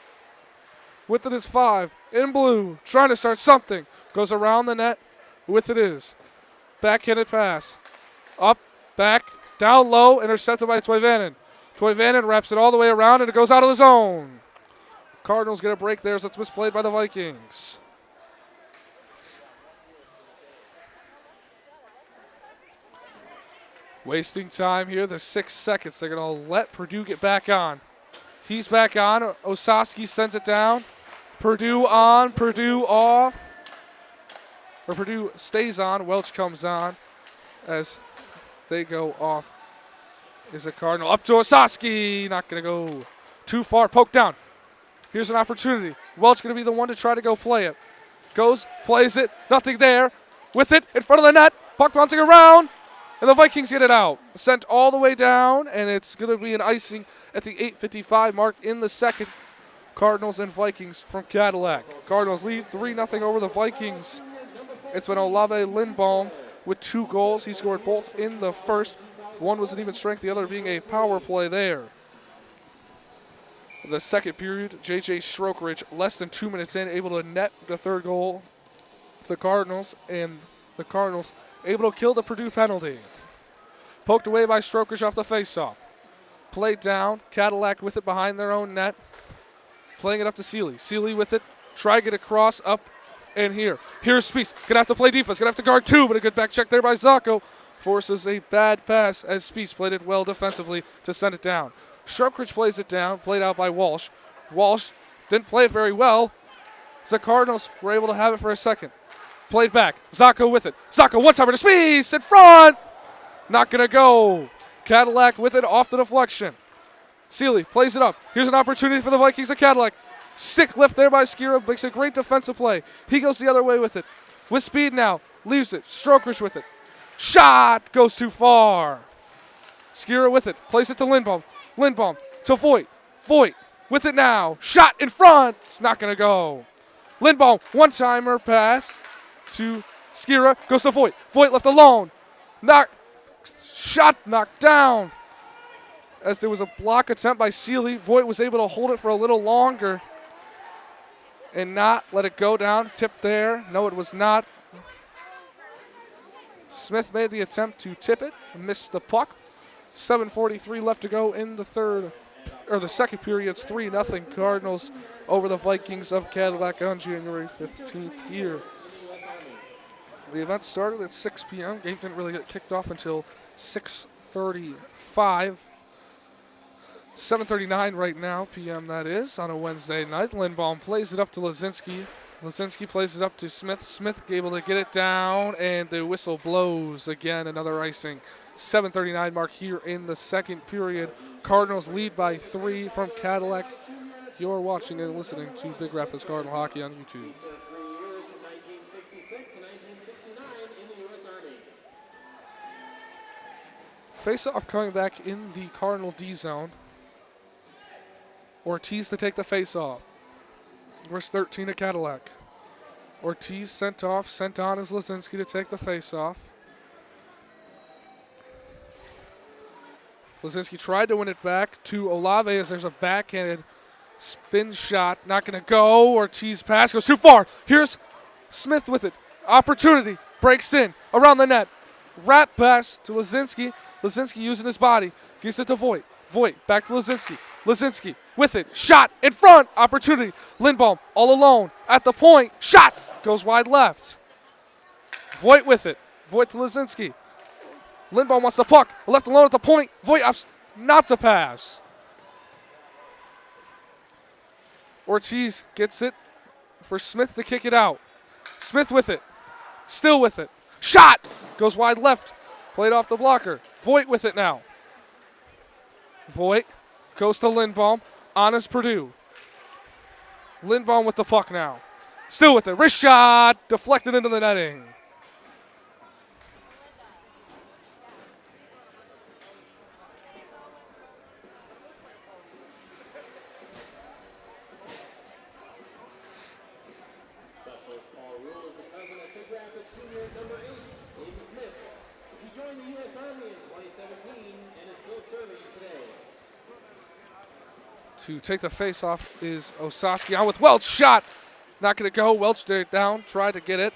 With it is 5 in blue. Trying to start something. Goes around the net. With it is. Backhanded pass. Up, back, down low. Intercepted by Toivanen. Toivanen wraps it all the way around and it goes out of the zone. Cardinals get a break there as it's misplayed by the Vikings. Wasting time here, the 6 seconds. They're going to let Purdue get back on. He's back on. Osaski sends it down. Purdue on, Purdue off. Or Purdue stays on. Welch comes on as they go off. Is a Cardinal. Up to Osaski. Not going to go too far. Poke down. Here's an opportunity. Welch going to be the one to try to go play it. Goes, plays it. Nothing there. With it in front of the net. Puck bouncing around. And the Vikings get it out. Sent all the way down, and it's going to be an icing at the 8:55 mark in the second. Cardinals and Vikings from Cadillac. Cardinals lead 3-0 over the Vikings. It's been Olave Lindbaum with 2 goals. He scored both in the first. One was an even strength, the other being a power play there. The second period, J.J. Strokeridge, less than 2 minutes in, able to net the third goal for the Cardinals, and the Cardinals able to kill the Purdue penalty. Poked away by Strokeridge off the faceoff. Played down. Cadillac with it behind their own net. Playing it up to Seeley. Seeley with it. Try to get across, up, and here. Here's Spies. Going to have to play defense. Going to have to guard 2, but a good back check there by Zacco. Forces a bad pass as Spies played it well defensively to send it down. Strokeridge plays it down. Played out by Walsh. Walsh didn't play it very well. The Cardinals were able to have it for a second. Played back. Zacco with it. Zacco one-timer to Spies in front. Not going to go. Cadillac with it off the deflection. Seeley plays it up. Here's an opportunity for the Vikings at Cadillac. Stick lift there by Skira. Makes a great defensive play. He goes the other way with it. With speed now. Leaves it. Strokeridge with it. Shot. Goes too far. Skira with it. Plays it to Lindbaum. Lindbaum to Voigt. Voigt with it now. Shot in front. Not going to go. Lindbaum. One-timer pass to Skira. Goes to Voigt. Voigt left alone. Shot knocked down. As there was a block attempt by Seeley, Voigt was able to hold it for a little longer and not let it go down. Tip there. No, it was not. Smith made the attempt to tip it and missed the puck. 7:43 left to go in the second period. It's 3-0 Cardinals over the Vikings of Cadillac on January 15th here. The event started at 6 p.m. Game didn't really get kicked off until 6:35. 7:39 right now, p.m. that is, on a Wednesday night. Lindbaum plays it up to Lazinski. Lazinski plays it up to Smith. Smith able to get it down, and the whistle blows again, another icing. 7:39 mark here in the second period. Cardinals lead by 3 from Cadillac. You're watching and listening to Big Rapids Cardinal Hockey on YouTube. Face-off coming back in the Cardinal D zone. Ortiz to take the face-off. Verse 13 at Cadillac. Ortiz sent off, sent on is Lazinski to take the face-off. Lazinski tried to win it back to Olave as there's a backhanded spin shot. Not going to go. Ortiz pass goes too far. Here's Smith with it. Opportunity. Breaks in. Around the net. Wrap pass to Lazinski. Lazinski using his body. Gives it to Voigt. Voigt back to Lazinski. Lazinski with it. Shot in front. Opportunity. Lindbaum all alone at the point. Shot. Goes wide left. Voigt with it. Voigt to Lazinski. Lindbaum wants the puck. Left alone at the point. Voigt opts not to pass. Ortiz gets it for Smith to kick it out. Smith with it. Still with it. Shot! Goes wide left. Played off the blocker. Voigt with it now. Voigt goes to Lindbaum. On is Purdue. Lindbaum with the puck now. Still with it. Wrist shot. Deflected into the netting. To take the face-off is Osaski. On with Welch. Shot. Not going to go. Welch did it down. Tried to get it.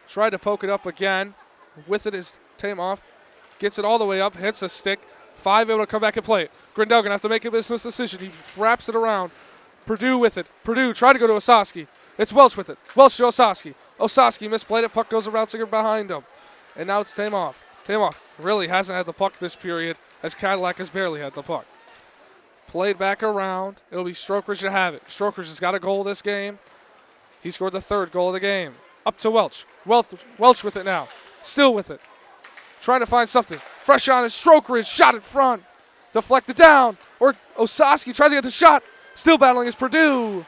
Tried to poke it up again. With it is Tamoff. Gets it all the way up. Hits a stick. 5 able to come back and play it. Grindel going to have to make a business decision. He wraps it around. Purdue with it. Purdue tried to go to Osaski. It's Welch with it. Welch to Osaski. Osaski misplayed it. Puck goes around Singer behind him. And now it's Tamoff. Tamoff really hasn't had the puck this period, as Cadillac has barely had the puck. Played back around. It'll be Strokridge to have it. Strokridge has got a goal this game. He scored the 3rd goal of the game. Up to Welch. Welch with it now. Still with it. Trying to find something. Fresh on is Strokridge. Shot in front. Deflected down. Or Osaski tries to get the shot. Still battling is Purdue.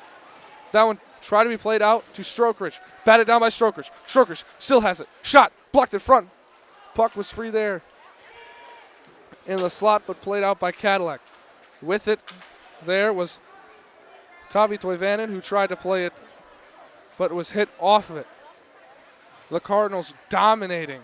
That one tried to be played out to Strokridge. Batted down by Strokridge. Strokridge still has it. Shot. Blocked in front. Puck was free there in the slot, but played out by Cadillac. With it there was Tavi Toivonen, who tried to play it, but was hit off of it. The Cardinals dominating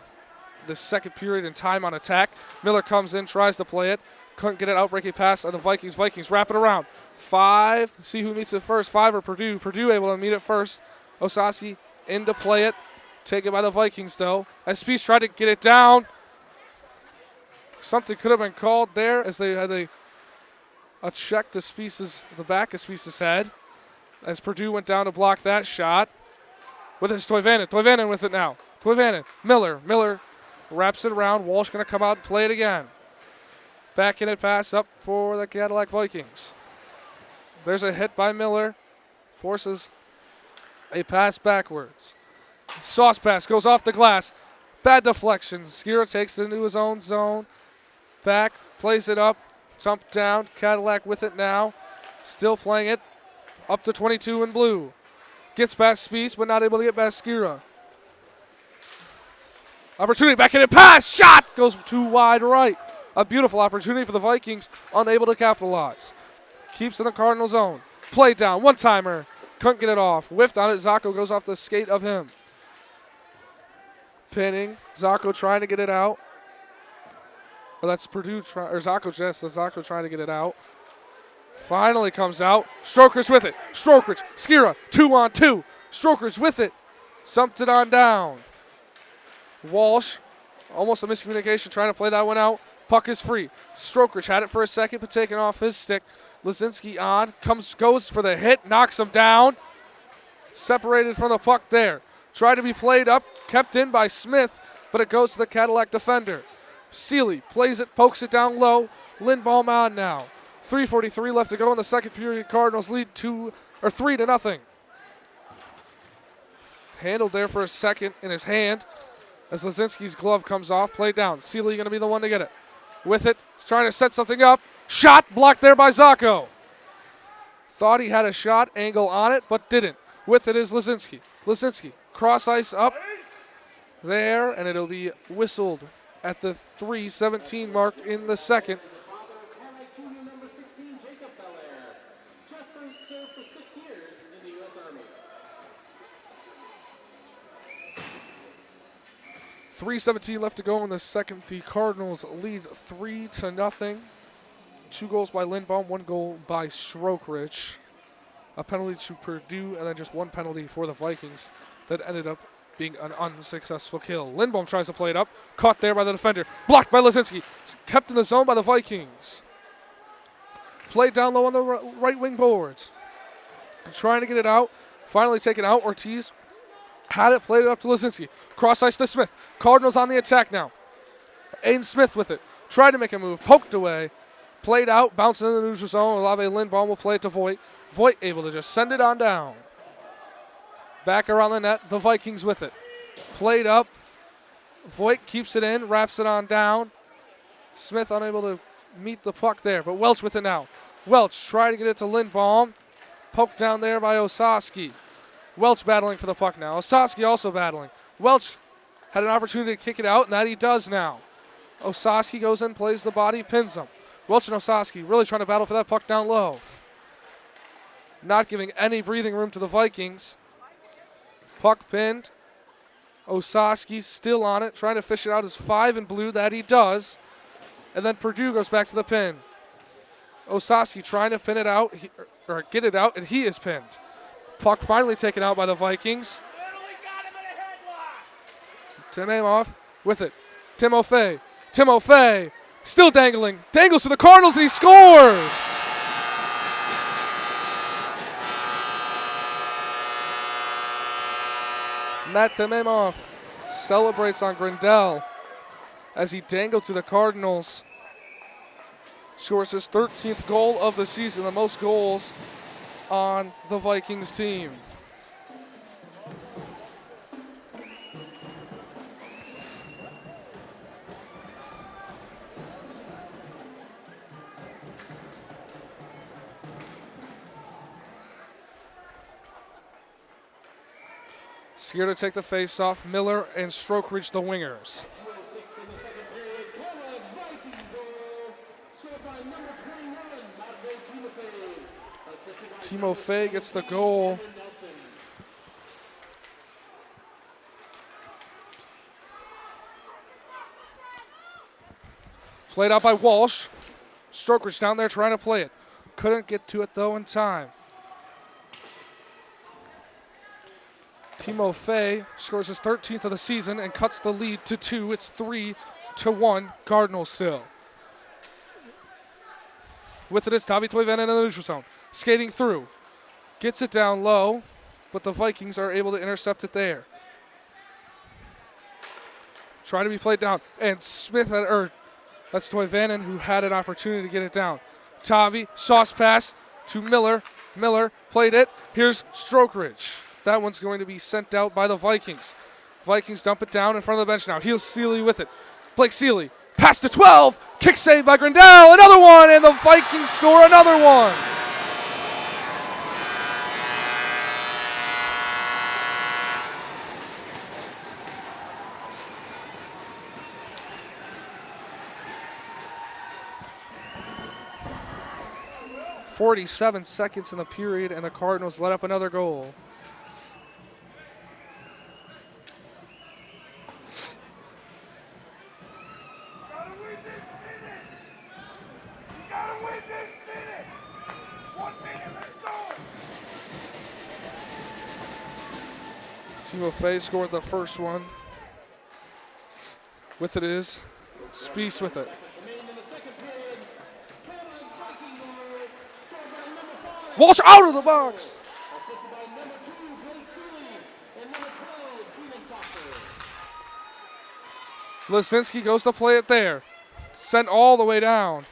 the second period in time on attack. Miller comes in, tries to play it. Couldn't get it out, breaking pass on the Vikings. Vikings wrap it around. 5, see who meets it first. 5 or Purdue. Purdue able to meet it first. Osaski in to play it. Taken by the Vikings, though. As Spies tried to get it down. Something could have been called there as they had a check to the back of Spies' head. As Purdue went down to block that shot. With his Toivonen. Toivonen with it now. Toivonen. Miller wraps it around. Walsh going to come out and play it again. Back in it, pass up for the Cadillac Vikings. There's a hit by Miller. Forces a pass backwards. Sauce pass goes off the glass. Bad deflection. Skira takes it into his own zone. Back, plays it up. Jump down. Cadillac with it now. Still playing it. Up to 22 in blue. Gets past Spies, but not able to get past Skira. Opportunity back in it. Pass. Shot. Goes too wide right. A beautiful opportunity for the Vikings. Unable to capitalize. Keeps in the Cardinal zone. Play down. One-timer. Couldn't get it off. Whiffed on it. Zacco goes off the skate of him. Pinning. Zacco trying to get it out. Or that's Purdue, Zacco just. That's Zacco trying to get it out. Finally comes out. Strokridge with it. Strokridge. Skira. 2-on-2. Strokridge with it. Sumped it on down. Walsh. Almost a miscommunication trying to play that one out. Puck is free. Strokridge had it for a second, but taken off his stick. Lazinski on. Goes for the hit. Knocks him down. Separated from the puck there. Tried to be played up. Kept in by Smith, but it goes to the Cadillac defender. Seeley plays it, pokes it down low. Lindbaum on now. 3:43 left to go in the second period. Cardinals lead 3-0. Handled there for a second in his hand as Lazinski's glove comes off. Played down. Seeley going to be the one to get it. With it, he's trying to set something up. Shot blocked there by Zacco. Thought he had a shot angle on it, but didn't. With it is Lazinski. Lazinski, cross ice up there, and it'll be whistled at the 3:17 mark in the second. 3:17 left to go in the second. The Cardinals lead 3-0. 2 goals by Lindbaum, 1 goal by Strokridge. A penalty to Purdue, and then just 1 penalty for the Vikings that ended up being an unsuccessful kill. Lindbaum tries to play it up. Caught there by the defender. Blocked by Lazinski. Kept in the zone by the Vikings. Played down low on the right wing boards. Trying to get it out. Finally taken out. Ortiz had it, played it up to Lazinski. Cross ice to Smith. Cardinals on the attack now. Aiden Smith with it. Tried to make a move. Poked away. Played out. Bounced into the neutral zone. Olave Lindbaum will play it to Voigt. Voigt able to just send it on down. Back around the net. The Vikings with it. Played up. Voigt keeps it in. Wraps it on down. Smith unable to meet the puck there. But Welch with it now. Welch trying to get it to Lindbaum. Poked down there by Osaski. Welch battling for the puck now. Osaski also battling. Welch had an opportunity to kick it out, and that he does now. Osaski goes in, plays the body, pins him. Welch and Osaski really trying to battle for that puck down low. Not giving any breathing room to the Vikings. Puck pinned. Osaski still on it, trying to fish it out as 5 in blue. That he does. And then Purdue goes back to the pin. Osaski trying to pin it out, or get it out, and he is pinned. Puck finally taken out by the Vikings. Tim Amoff with it. Tim O'Fay. Tim O'Fay still dangling. Dangles to the Cardinals, and he scores! Matt Tim Amoff celebrates on Grindel as he dangled to the Cardinals. Scores his 13th goal of the season, the most goals on the Vikings team. Scared to take the face-off. Miller and Strokeridge, the wingers. Timo Fay gets the goal. Played out by Walsh. Strokeridge down there trying to play it. Couldn't get to it, though, in time. Timo Fay scores his 13th of the season and cuts the lead to 2. It's 3-1 Cardinals still. With it is Tavi Toivonen in the neutral zone. Skating through. Gets it down low, but the Vikings are able to intercept it there. Trying to be played down. And Smith, that's Toivonen who had an opportunity to get it down. Tavi, sauce pass to Miller. Miller played it. Here's Strokeridge. That one's going to be sent out by the Vikings. Vikings dump it down in front of the bench now. Here's Seeley with it. Blake Seeley. Pass to 12. Kick save by Grindel. Another one, and the Vikings score another one. .47 seconds in the period, and the Cardinals let up another goal. Timo Fay scored the first one. With it is Spiess with it. Walsh out of the box. Lisinski goes to play it there. Sent all the way down.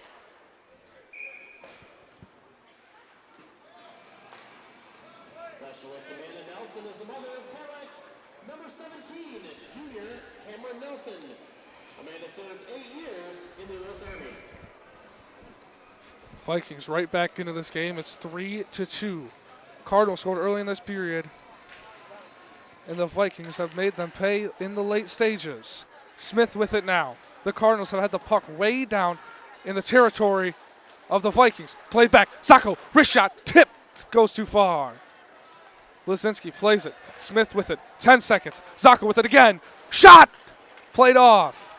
Specialist Amanda Nelson is the mother of Cadillac's number 17, junior Cameron Nelson. Amanda served 8 years in the U.S. Army. Vikings right back into this game. It's 3-2. Cardinals scored early in this period, and the Vikings have made them pay in the late stages. Smith with it now. The Cardinals have had the puck way down in the territory of the Vikings. Played back. Zacco, wrist shot, tip, goes too far. Lisinski plays it. Smith with it. 10 seconds. Zacco with it again. Shot! Played off.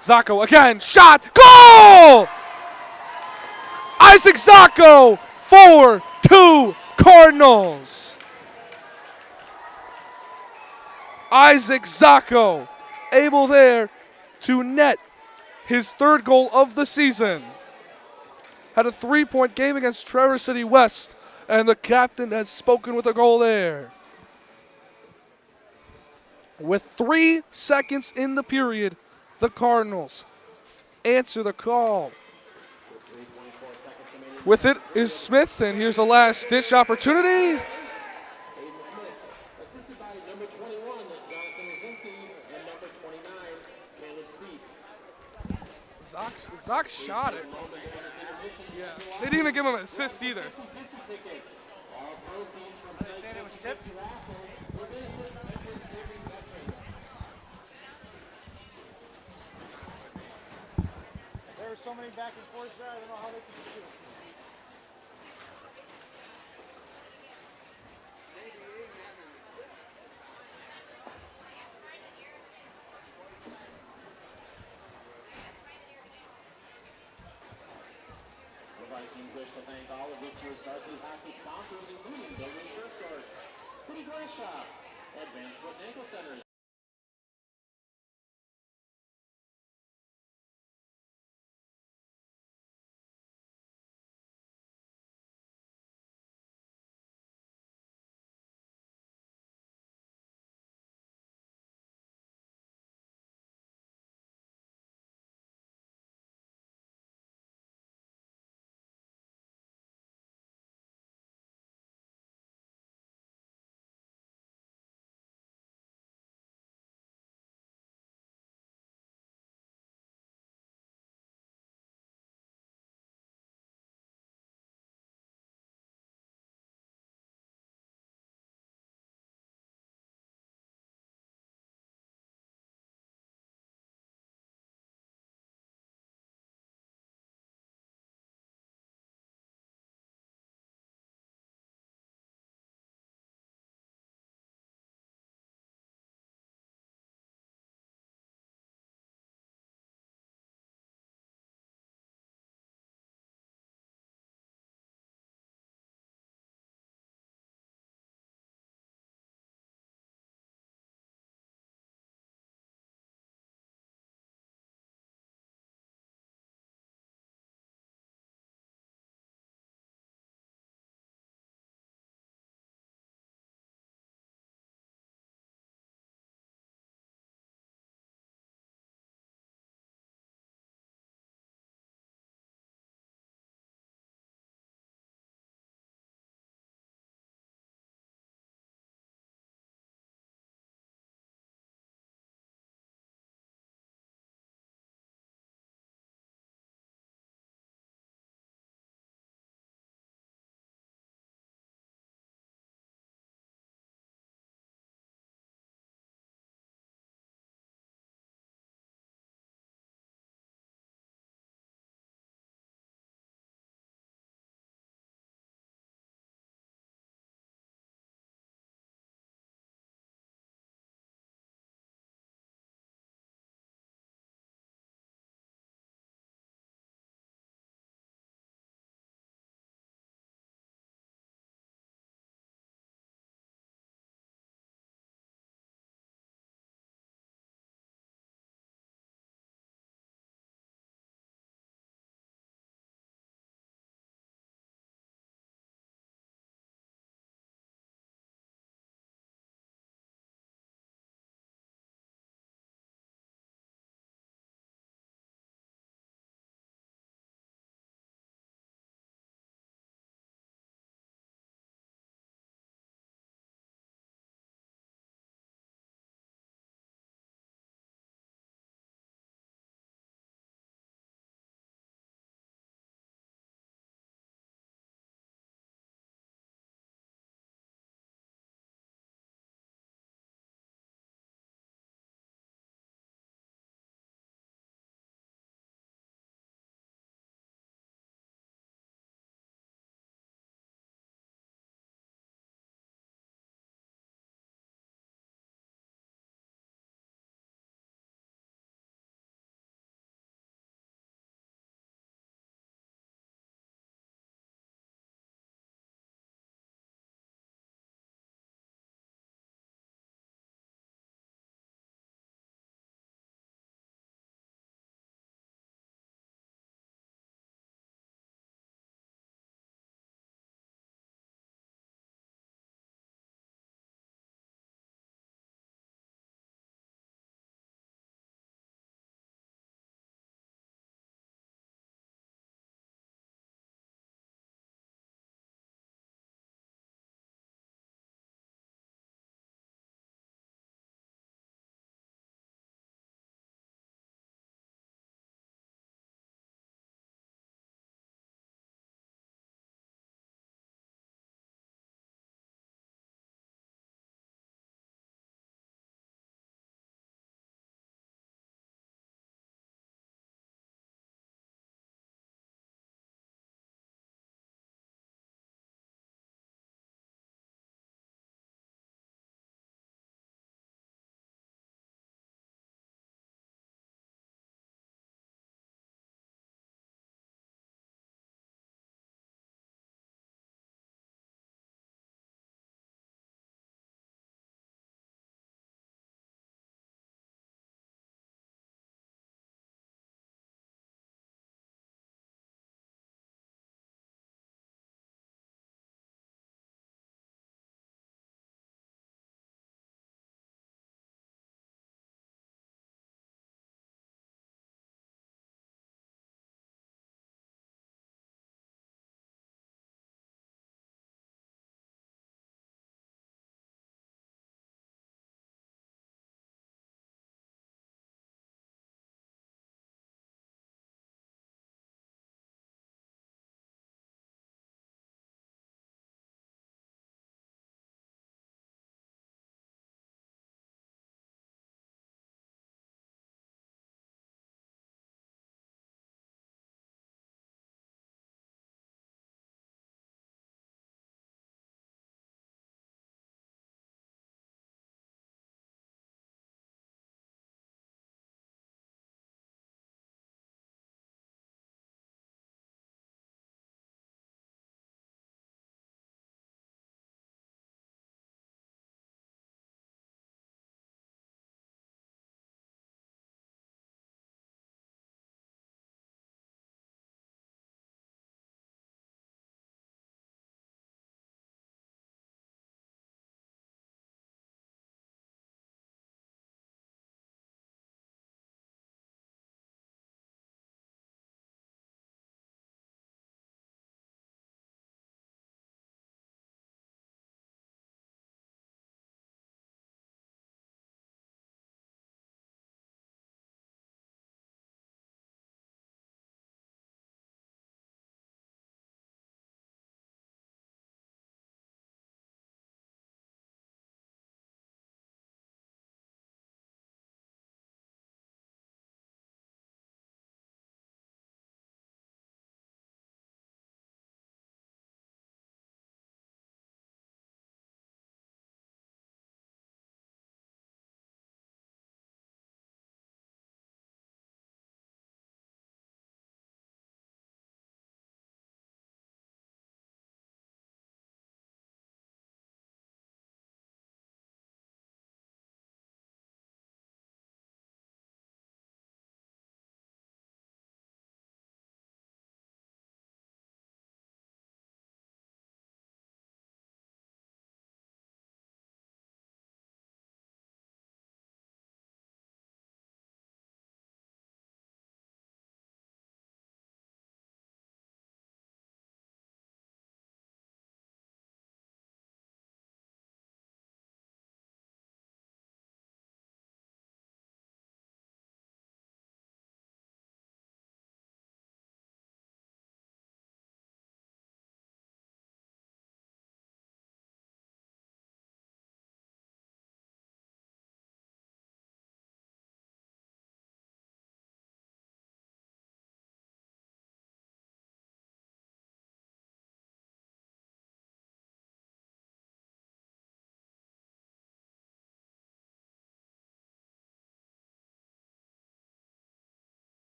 Zacco again. Shot! Goal! Isaac Zacco, 4-2 Cardinals. Isaac Zacco able there to net his 3rd goal of the season. Had a 3-point game against Traverse City West, and the captain has spoken with a goal there. With 3 seconds in the period, the Cardinals answer the call. With it is Smith, and here's a last-ditch opportunity. Assisted by number 21, Jonathan Rosinski, and number 29, Caleb Spees. Zoc shot it. Yeah. They didn't even give him an assist either. 50 tickets. All proceeds from tonight's raffle will benefit veterans serving veterans. There were so many back and forth there, I don't know how they could do it. The Vikings wish to thank all of this year's varsity hockey sponsors, including Builders First Source, City Glass Shop, Advanced Foot and Ankle Centers,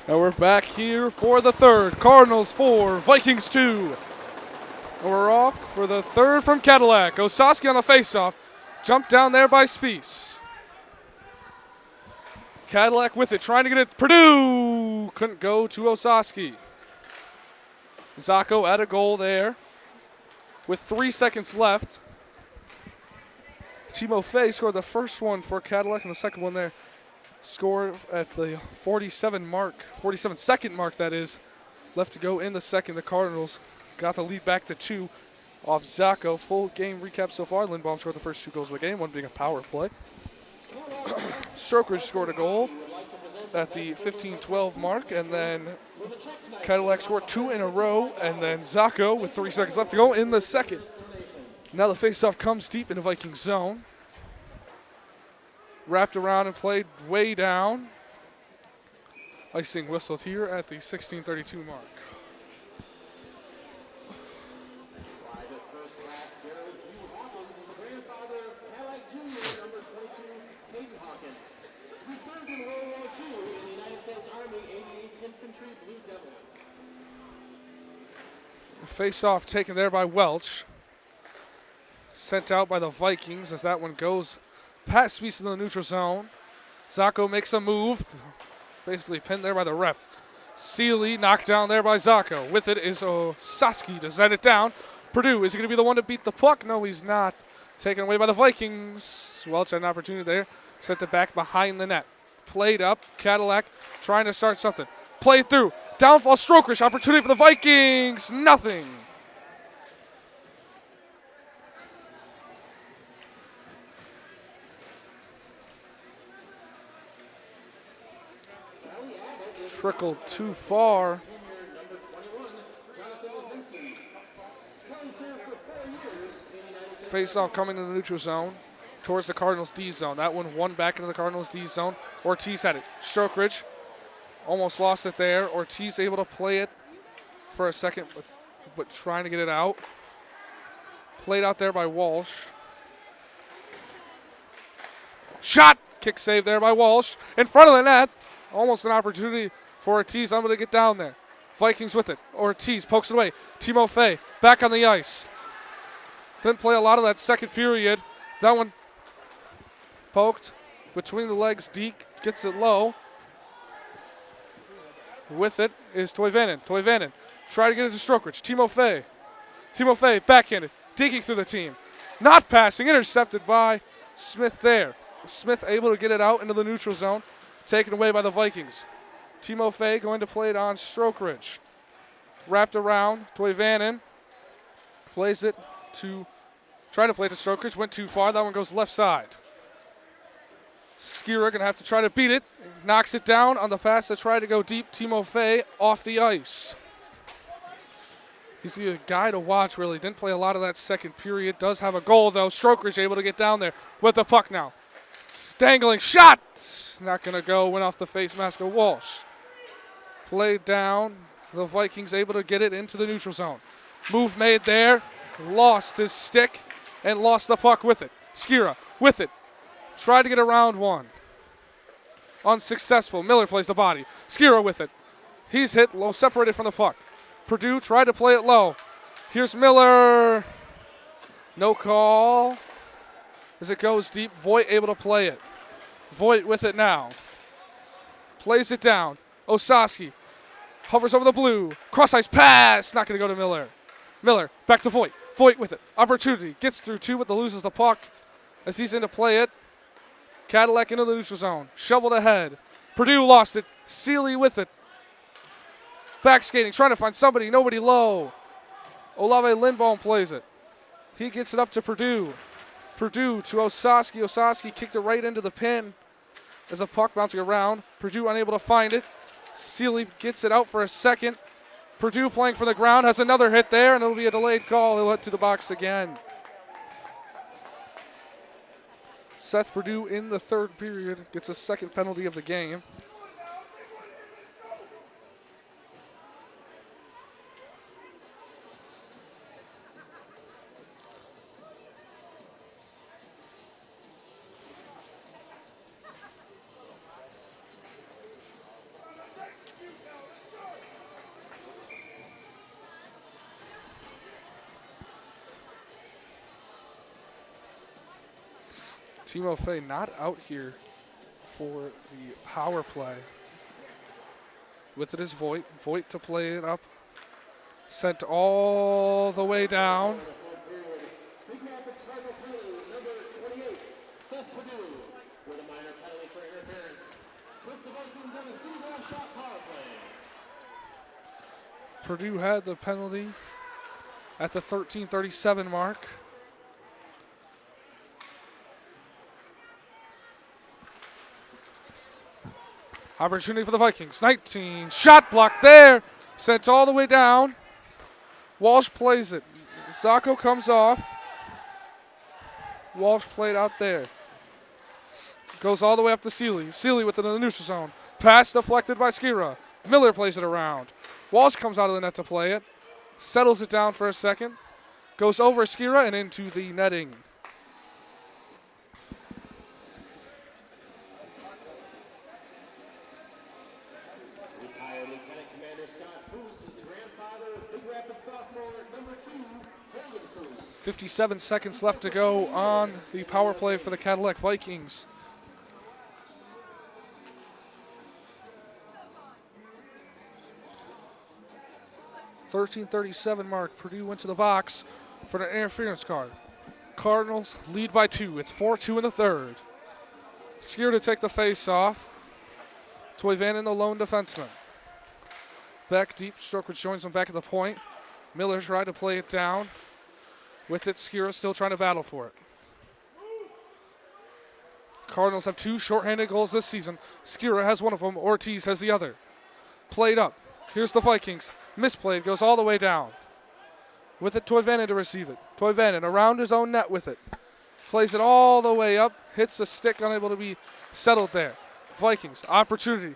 And we're back here for the third. Cardinals 4, Vikings 2. And we're off for the third from Cadillac. Osaski on the faceoff. Jumped down there by Spies. Cadillac with it, trying to get it. Purdue couldn't go to Osaski. Zacco at a goal there with 3 seconds left. Timo Fay scored the first one for Cadillac, and the second one there scored at the 47-second mark, that is. Left to go in the second. The Cardinals got the lead back to 2 off Zacco. Full game recap so far. Lindbaum scored the first 2 goals of the game, one being a power play. Strokridge scored a goal at the 15-12 mark, and then Cadillac scored 2 in a row, and then Zacco with 3 seconds left to go in the second. Now the faceoff comes deep into Viking zone. Wrapped around and played way down. Icing whistled here at the 16:32 mark. Private first class General Hugh Hawkins is the grandfather of Cadillac Jr., number 22, Hayden Hawkins. He served in World War II in the United States Army 88th Infantry Blue Devils. Face-off taken there by Welch. Sent out by the Vikings as that one goes past Spies in the neutral zone. Zacco makes a move. Basically pinned there by the ref. Seeley knocked down there by Zacco. With it is Osaski to set it down. Purdue, is he going to be the one to beat the puck? No, he's not. Taken away by the Vikings. Welch had an opportunity there. Sent it back behind the net. Played up. Cadillac trying to start something. Played through. Downfall Strokridge. Opportunity for the Vikings. Nothing. Trickled too far. Face-off coming to the neutral zone towards the Cardinals' D zone. That one back into the Cardinals' D zone. Ortiz had it. Strokridge almost lost it there. Ortiz able to play it for a second, but trying to get it out. Played out there by Walsh. Shot! Kick save there by Walsh. In front of the net. Almost an opportunity for Ortiz. I'm going to get down there. Vikings with it. Ortiz pokes it away. Timo Fay back on the ice. Didn't play a lot of that second period. That one poked between the legs. Deke gets it low. With it is Toivonen. Toivonen try to get it to Strokridge. Timo Fay. Timo Fay backhanded. Digging through the team. Not passing. Intercepted by Smith there. Smith able to get it out into the neutral zone. Taken away by the Vikings. Timo Fay going to play it on Strokridge. Wrapped around. Toivonen plays it to, try to play it to Strokridge. Went too far. That one goes left side. Skira going to have to try to beat it. Knocks it down on the pass that tried to go deep. Timo Fay off the ice. He's the guy to watch, really. Didn't play a lot of that second period. Does have a goal, though. Strokridge able to get down there with the puck now. Dangling shot. Not going to go. Went off the face mask of Walsh. Played down. The Vikings able to get it into the neutral zone. Move made there. Lost his stick and lost the puck with it. Skira with it. Tried to get around one. Unsuccessful. Miller plays the body. Skira with it. He's hit low, separated from the puck. Purdue tried to play it low. Here's Miller. No call. As it goes deep, Voigt able to play it. Voigt with it now. Plays it down. Osaski hovers over the blue. Cross-ice pass. Not going to go to Miller. Miller back to Voigt. Voigt with it. Opportunity. Gets through 2, but loses the puck as he's in to play it. Cadillac into the neutral zone. Shoveled ahead. Purdue lost it. Seeley with it. Back skating. Trying to find somebody. Nobody low. Olave Lindbaum plays it. He gets it up to Purdue. Purdue to Osaski. Osaski kicked it right into the pin as a puck bouncing around. Purdue unable to find it. Seeley gets it out for a second. Purdue playing for the ground. Has another hit there, and it'll be a delayed call. He'll head to the box again. Seth Purdue in the third period gets a second penalty of the game. Timofey not out here for the power play. With it is Voigt. Voigt to play it up. Sent all the way down. Big Rapids Cardinal penalty, number 28, Seth Perdue, with a minor penalty for interference. Puts the Vikings on a single shot power play. Purdue had the penalty at the 13:37 mark. Opportunity for the Vikings. 19. Shot blocked there. Sent all the way down. Walsh plays it. Zacco comes off. Walsh played out there. Goes all the way up to Seeley. Seeley with it in the neutral zone. Pass deflected by Skira. Miller plays it around. Walsh comes out of the net to play it. Settles it down for a second. Goes over Skira and into the netting. Retired Lieutenant Commander Scott Foose is the grandfather of Big Rapids sophomore number 2, Holden Foose. 57 seconds left to go on the power play for the Cadillac Vikings. .13:37 mark. Purdue went to the box for an interference card. Cardinals lead by 2. It's 4-2 in the third. Skier to take the face off. Toivan in the lone defenseman. Back deep. Strokewich joins him back at the point. Miller tried to play it down. With it, Skira still trying to battle for it. Cardinals have 2 shorthanded goals this season. Skira has one of them. Ortiz has the other. Played up. Here's the Vikings. Misplayed. Goes all the way down. With it, Toivanen to receive it. Toivanen around his own net with it. Plays it all the way up. Hits the stick, unable to be settled there. Vikings, opportunity.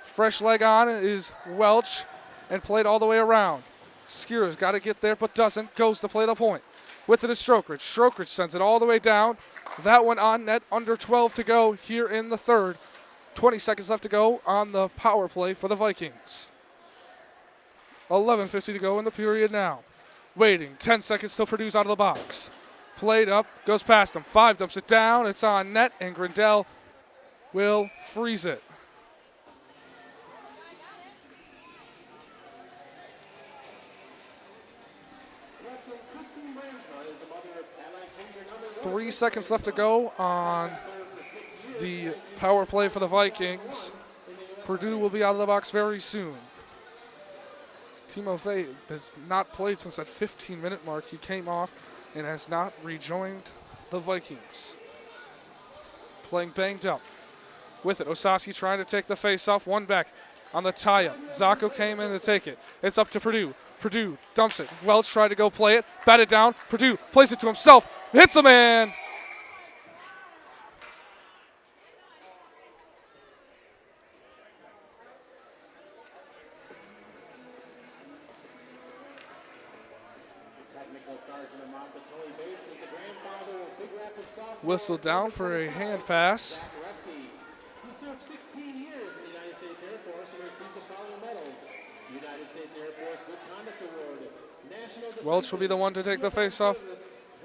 Fresh leg on is Welch and played all the way around. Skira's got to get there but doesn't. Goes to play the point. With it is Strokridge. Strokridge sends it all the way down. That one on net. Under 12 to go here in the third. 20 seconds left to go on the power play for the Vikings. 11:50 to go in the period now. Waiting. 10 seconds till Purdue's out of the box. Played up. Goes past him. 5 dumps it down. It's on net and Grindell will freeze it. Kristen Bransma is the mother of Cadillac Junior number 3 seconds left to go on the power play for the Vikings. Purdue will be out of the box very soon. Timofey has not played since that 15-minute mark. He came off and has not rejoined the Vikings. Playing banged up. With it, Osowski trying to take the face-off. One back on the tie-up. Zacco came in to take it. It's up to Purdue. Purdue dumps it. Welch tried to go play it. Bat it down. Purdue plays it to himself. Hits a man. Whistle down for a hand pass. He served 16 years in the United States Air Force and received the following medals: United States Air Force Good Conduct Award, National Defense Welch will be the one to take the face-off.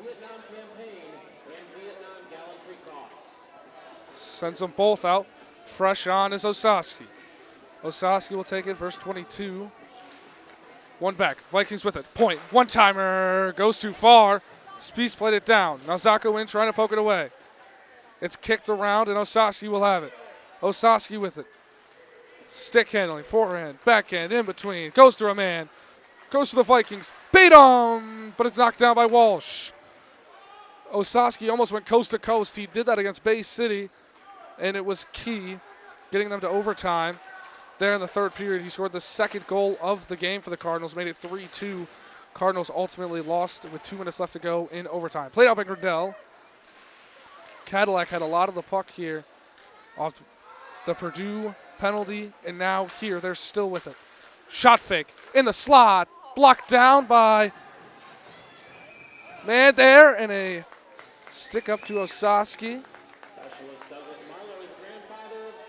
Vietnam Campaign, and Vietnam Gallantry Cross. Sends them both out. Fresh on is Osowski. Osowski will take it, verse 22. One back. Vikings with it. Point. One-timer. Goes too far. Spies played it down. Now Zacco in trying to poke it away. It's kicked around, and Osowski will have it. Osowski with it. Stick handling. Forehand. Backhand. In between. Goes through a man. Goes to the Vikings. Beat him! But it's knocked down by Walsh. Osowski almost went coast to coast. He did that against Bay City, and it was key, getting them to overtime. There in the third period, he scored the second goal of the game for the Cardinals, made it 3-2. Cardinals ultimately lost with 2 minutes left to go in overtime. Played out by Grindell. Cadillac had a lot of the puck here off the Purdue penalty, and now here they're still with it. Shot fake in the slot, blocked down by man there, and a stick up to Osowski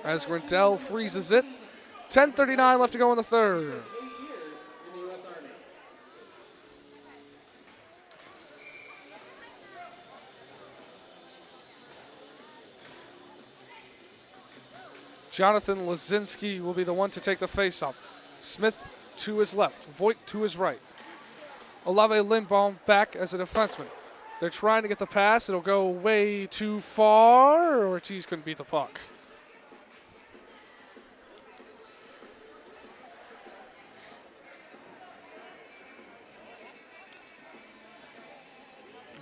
as Grindell freezes it. 10:39 left to go in the third. Jonathan Lazinski will be the one to take the faceoff. Smith to his left, Voigt to his right. Olave Lindbaum back as a defenseman. They're trying to get the pass. It'll go way too far. Ortiz couldn't beat the puck.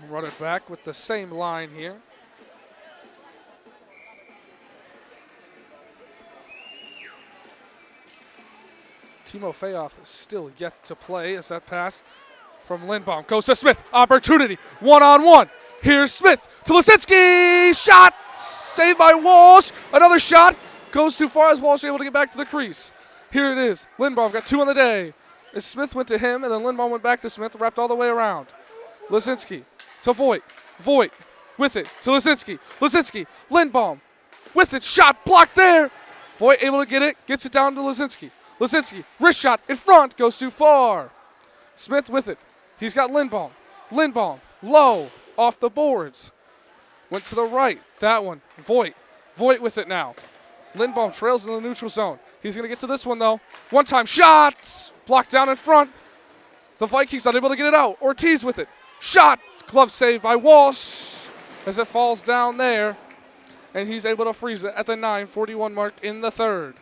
Run it back with the same line here. Timofeyev is still yet to play as that pass from Lindbaum goes to Smith. Opportunity, one-on-one. Here's Smith to Lasinski. Shot, saved by Walsh. Another shot, goes too far as Walsh able to get back to the crease. Here it is. Lindbaum got 2 on the day. As Smith went to him, and then Lindbaum went back to Smith, wrapped all the way around. Lasinski to Voigt. Voigt with it to Lasinski. Lasinski, Lindbaum with it. Shot blocked there. Voigt able to get it, gets it down to Lasinski. Lasinski, wrist shot in front, goes too far. Smith with it. He's got Lindbaum. Lindbaum, low, off the boards. Went to the right. That one, Voigt. Voigt with it now. Lindbaum trails in the neutral zone. He's going to get to this one, though. One-time shot, blocked down in front. The Vikings unable to get it out. Ortiz with it. Shot, glove saved by Walsh as it falls down there. And he's able to freeze it at the 9:41 mark in the third.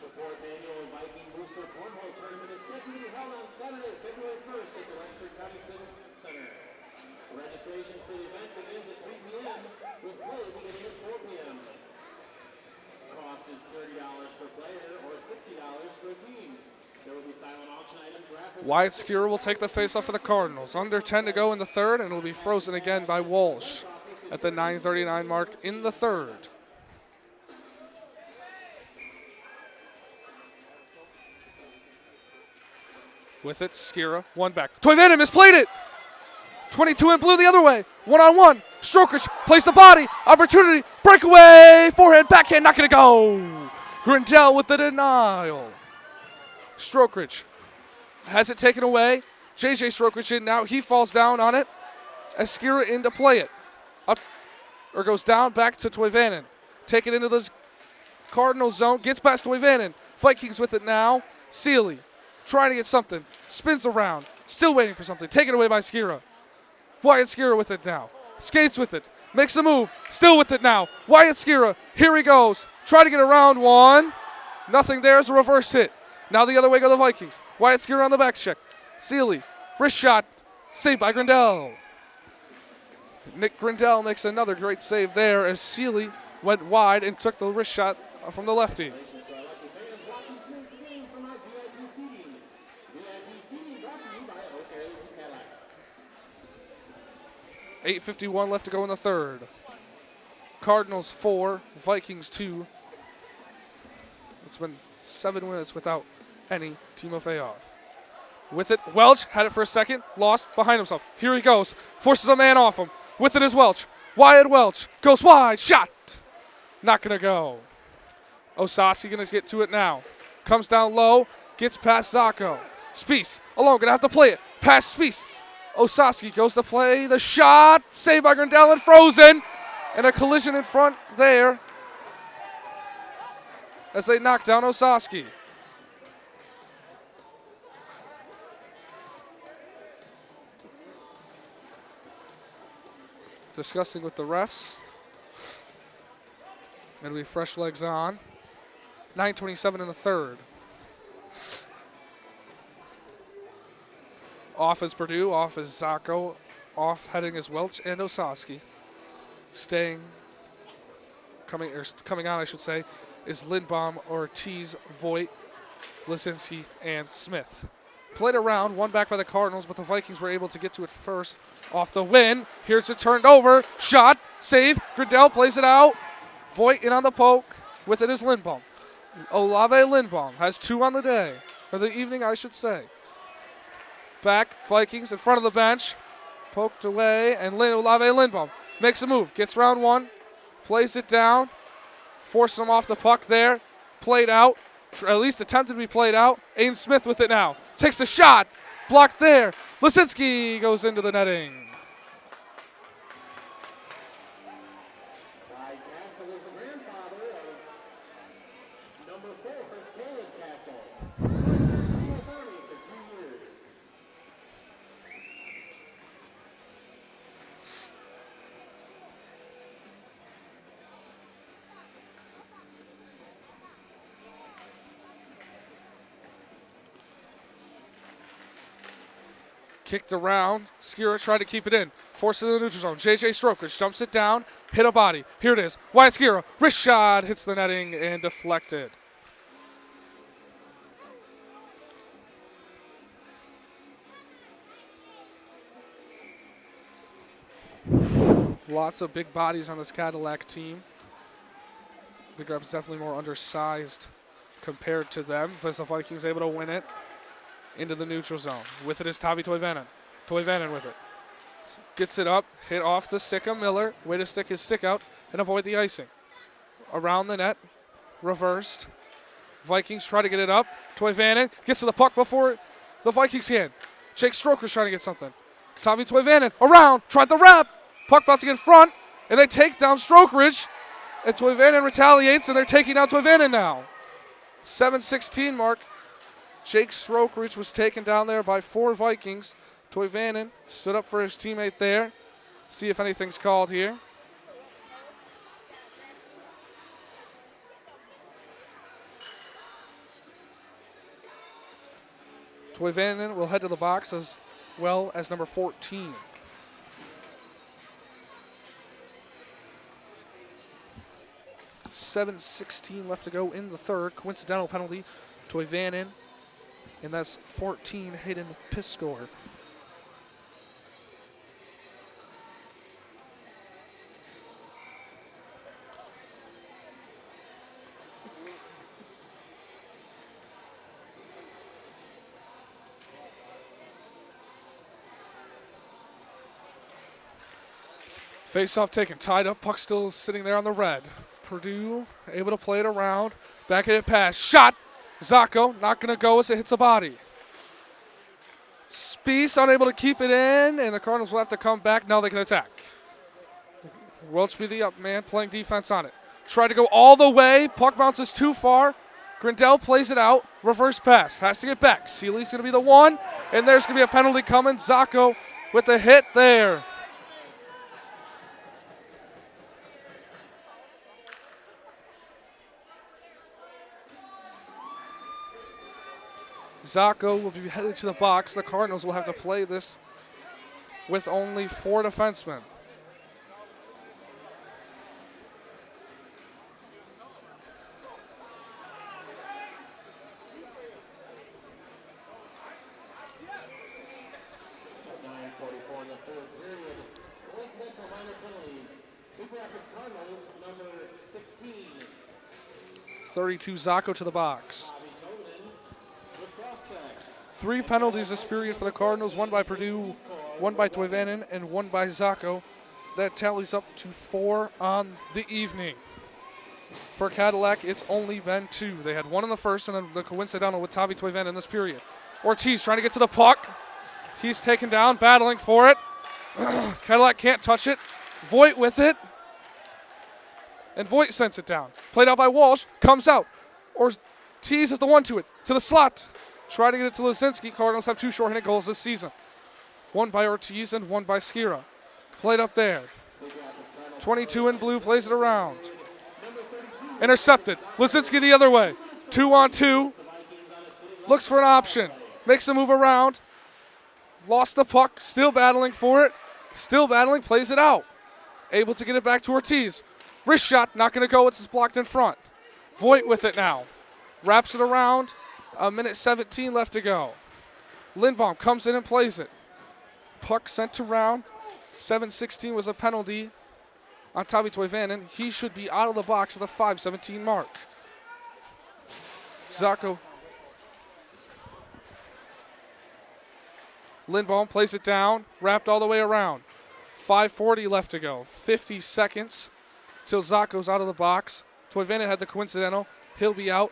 The fourth annual Viking Booster Cornhole Tournament is scheduled to be held on Saturday, February 1st at the Wexforc County Civic Center. Registration for the event begins at 3 p.m. with play beginning at 4 p.m. Cost is $30 per player or $60 for a team. There will be silent auction items, raffle. Wyatt Skura will take the faceoff for the Cardinals. Under 10 to go in the third, and will be frozen again by Walsh at the 9:39 mark in the third. With it, Skura, one back. Toivonen misplayed it. 22 in blue the other way. One-on-one. Strokers plays the body. Opportunity. Breakaway. Forehand, backhand, not going to go. Grindel with the denial. Strokridge has it taken away. JJ Strokridge in now. He falls down on it as Skura in to play it. Up, or goes down back to Toivonen. Take it into the Cardinal zone. Gets past Toivonen. Vikings with it now. Sealy trying to get something. Spins around. Still waiting for something. Taken away by Skura. Wyatt Skura with it now. Skates with it. Makes the move. Still with it now. Wyatt Skura. Here he goes. Try to get around one. Nothing there as a reverse hit. Now the other way go the Vikings. Wyatt Skura on the back check. Sealy. Wrist shot. Saved by Grindel. Nick Grindel makes another great save there as Sealy went wide and took the wrist shot from the lefty. Congratulations to our lucky fans watching tonight's game from our VIP seating. VIP seating brought to you by Oak Airways Cadillac. 8:51 left to go in the third. Cardinals 4, Vikings 2. It's been 7 minutes without any Timofeyev. With it, Welch had it for a second, lost behind himself. Here he goes, forces a man off him. With it is Welch. Wyatt Welch goes wide, shot. Not going to go. Osasi going to get to it now. Comes down low, gets past Zacco. Spies alone, going to have to play it. Past Spies. Osasi goes to play the shot. Saved by Grindel and frozen. And a collision in front there as they knock down Osasi. Discussing with the refs. It'll be fresh legs on. 9:27 in the third. Off is Purdue, off is Zacco, off heading is Welch and Osasi. Staying, coming on, I should say, is Lindbaum, Ortiz, Voigt, Lasinski, and Smith. Played around, one back by the Cardinals, but the Vikings were able to get to it first off the win. Here's it turned over. Shot, save. Grindel plays it out. Voigt in on the poke. With it is Lindbaum. Olave Lindbaum has 2 on the day, or the evening, I should say. Back, Vikings in front of the bench. Poked away, and Olave Lindbaum makes a move. Gets round one, plays it down. Forced him off the puck there. Played out. At least attempted to be played out. Aiden Smith with it now. Takes a shot. Blocked there. Lasinski goes into the netting. Clyde Castle is the grandfather of Kicked around. Skira tried to keep it in. Forced it in the neutral zone. JJ Strokridge jumps it down. Hit a body. Here it is. Wyatt Skira. Wrist shot. Hits the netting and deflected. Lots of big bodies on this Cadillac team. Big Reb's definitely more undersized compared to them. As the Vikings able to win it into the neutral zone. With it is Tavi Toivonen. Toivonen with it. Gets it up, hit off the stick of Miller. Way to stick his stick out and avoid the icing. Around the net, reversed. Vikings try to get it up. Toivonen gets to the puck before the Vikings can. Jake Stroker's trying to get something. Tavi Toivonen around, tried the wrap. Puck bouncing in front, and they take down Strokeridge. And Toivonen retaliates, and they're taking down Toivonen now. 7:16 mark. Jake Strokeridge was taken down there by 4 Vikings. Toivonen stood up for his teammate there. See if anything's called here. Toivonen will head to the box as well as number 14. .7:16 left to go in the third. Coincidental penalty, Toivonen, and that's 14 Hayden Piskor. Face-off taken, tied up, puck still sitting there on the red. Purdue able to play it around. Back at it pass. Shot. Zacco not going to go as it hits a body. Spies unable to keep it in, and the Cardinals will have to come back. Now they can attack. Welch be the up man playing defense on it. Try to go all the way. Puck bounces too far. Grindel plays it out. Reverse pass. Has to get back. Seeley's going to be the one, and there's going to be a penalty coming. Zacco with the hit there. Zacco will be headed to the box. The Cardinals will have to play this with only 4 defensemen. .9:44 in the third period. Coincidental minor penalties. Big Rapids Cardinals, number 16. 32 Zacco to the box. 3 penalties this period for the Cardinals, 1 by Purdue, 1 by Toivonen, and 1 by Zacco. That tallies up to 4 on the evening. For Cadillac, it's only been 2. They had 1 in the first, and then the coincidental with Tavi Toivonen in this period. Ortiz trying to get to the puck. He's taken down, battling for it. Cadillac can't touch it. Voigt with it. And Voigt sends it down. Played out by Walsh, comes out. Ortiz is the one to it, to the slot. Try to get it to Lazinski. Cardinals have 2 shorthanded goals this season. 1 by Ortiz and 1 by Skira. Played up there. 22 in blue plays it around. Intercepted. Lazinski the other way. 2-on-2. Looks for an option. Makes a move around. Lost the puck. Still battling for it. Still battling. Plays it out. Able to get it back to Ortiz. Wrist shot. Not going to go. It's blocked in front. Voigt with it now. Wraps it around. 1:17 left to go. Lindbaum comes in and plays it. Puck sent to round. 7:16 was a penalty on Tavi Toivonen. He should be out of the box at the 5:17 mark. Zacco. Lindbaum plays it down. Wrapped all the way around. 5:40 left to go. 50 seconds till Zacco's out of the box. Toivonen had the coincidental. He'll be out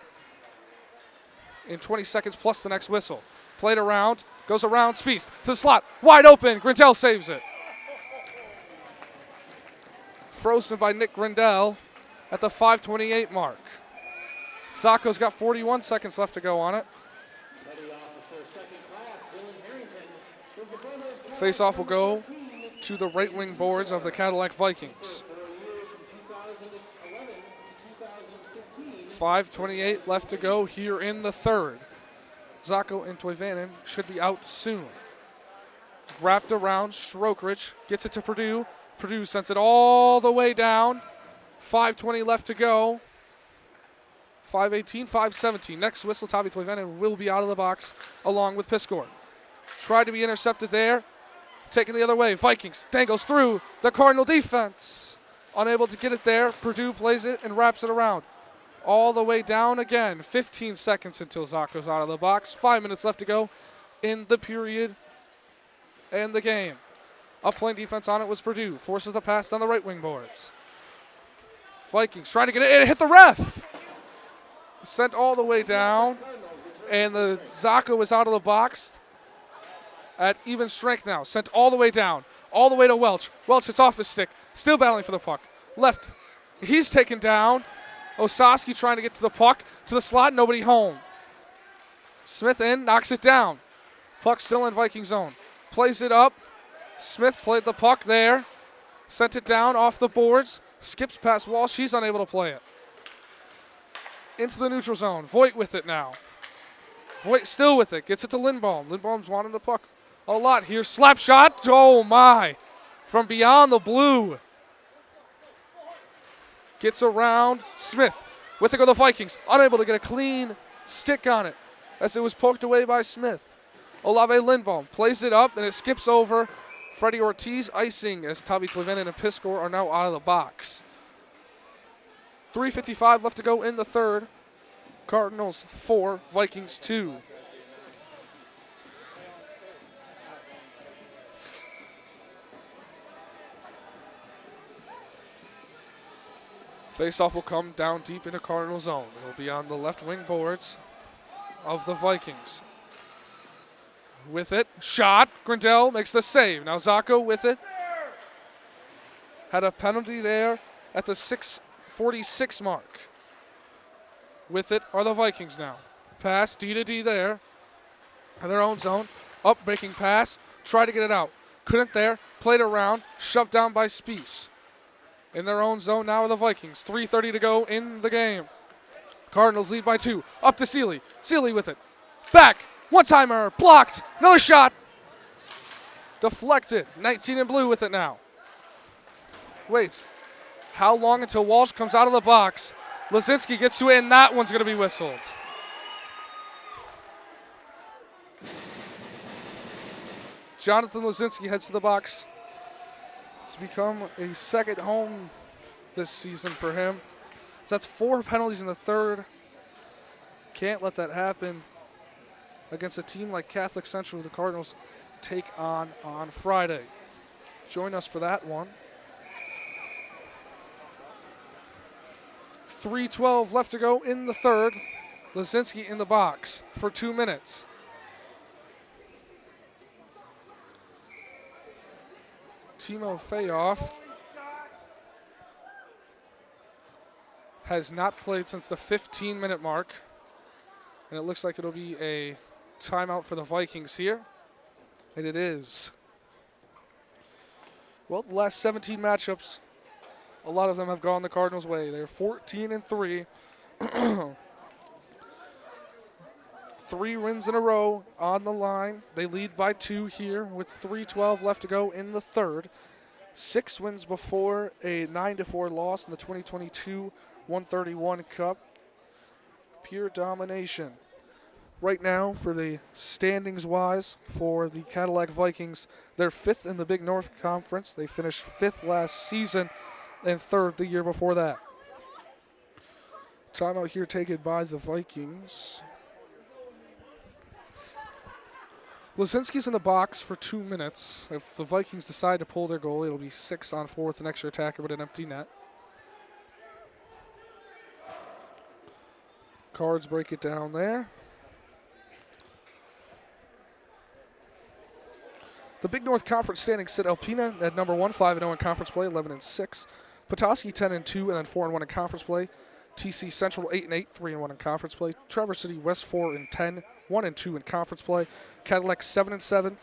in 20 seconds plus the next whistle. Played around, goes around, Spies to the slot, wide open, Grindel saves it. Frozen by Nick Grindel at the 5:28 mark. Zacco's got 41 seconds left to go on it. Face-off will go to the right wing boards of the Cadillac Vikings. 5:28 left to go here in the third. Zacco and Toivonen should be out soon. Wrapped around, Strokerich gets it to Purdue. Purdue sends it all the way down. 5:20 left to go. 5:18, 5:17. Next whistle, Tavi Toivonen will be out of the box along with Piscor. Tried to be intercepted there. Taken the other way. Vikings dangles through the Cardinal defense. Unable to get it there. Purdue plays it and wraps it around. All the way down again. 15 seconds until Zacco's out of the box. 5 minutes left to go in the period and the game. Up playing defense on it was Purdue. Forces the pass down the right wing boards. Vikings trying to get it. It hit the ref. Sent all the way down. And the Zacco is out of the box at even strength now. Sent all the way down. All the way to Welch. Welch hits off his stick. Still battling for the puck. Left. He's taken down. Osaski trying to get to the puck. To the slot. Nobody home. Smith in. Knocks it down. Puck still in Viking zone. Plays it up. Smith played the puck there. Sent it down off the boards. Skips past Walsh. She's unable to play it. Into the neutral zone. Voigt with it now. Voigt still with it. Gets it to Lindbaum. Lindbaum's wanting the puck a lot here. Slap shot. Oh, my. From beyond the blue. Gets around. Smith with it go the Vikings. Unable to get a clean stick on it as it was poked away by Smith. Olave Lindbaum plays it up, and it skips over Freddie Ortiz. Icing as Tavi Clevenin and Piscor are now out of the box. 3:55 left to go in the third. Cardinals 4, Vikings 2. Faceoff will come down deep into Cardinal zone. It will be on the left wing boards of the Vikings. With it, shot. Grindel makes the save. Now Zacco with it. Had a penalty there at the 6:46 mark. With it are the Vikings now. Pass, D to D there. In their own zone. Up, breaking pass. Try to get it out. Couldn't there. Played around. Shoved down by Spies. In their own zone now are the Vikings. 3:30 to go in the game. Cardinals lead by 2. Up to Seeley. Seeley with it. Back. One-timer. Blocked. Another shot. Deflected. 19 in blue with it now. Wait. How long until Walsh comes out of the box? Lazinski gets to it, and that one's going to be whistled. Jonathan Lazinski heads to the box. It's become a second home this season for him. So that's 4 penalties in the third. Can't let that happen against a team like Catholic Central, who the Cardinals take on Friday. Join us for that one. 3:12 left to go in the third. Lazinski in the box for 2 minutes. Timo Fayoff has not played since the 15-minute mark. And it looks like it'll be a timeout for the Vikings here. And it is. Well, the last 17 matchups, a lot of them have gone the Cardinals' way. They're 14-3. 3 wins in a row on the line. They lead by 2 here with 3:12 left to go in the third. 6 wins before a 9-4 loss in the 2022 131 Cup. Pure domination. Right now, for the standings-wise, for the Cadillac Vikings, they're 5th in the Big North Conference. They finished 5th last season and 3rd the year before that. Timeout here taken by the Vikings. Lazinski's in the box for 2 minutes. If the Vikings decide to pull their goal, it'll be 6-on-4 with an extra attacker but an empty net. Cards break it down there. The Big North Conference standings sit Alpena at number 1, 5-0 in conference play, 11-6. Petoskey 10-2, and then 4-1 in conference play. TC Central 8-8, 3-1 in conference play. Traverse City West 4-10, 1-2 in conference play. Cadillac 7-7,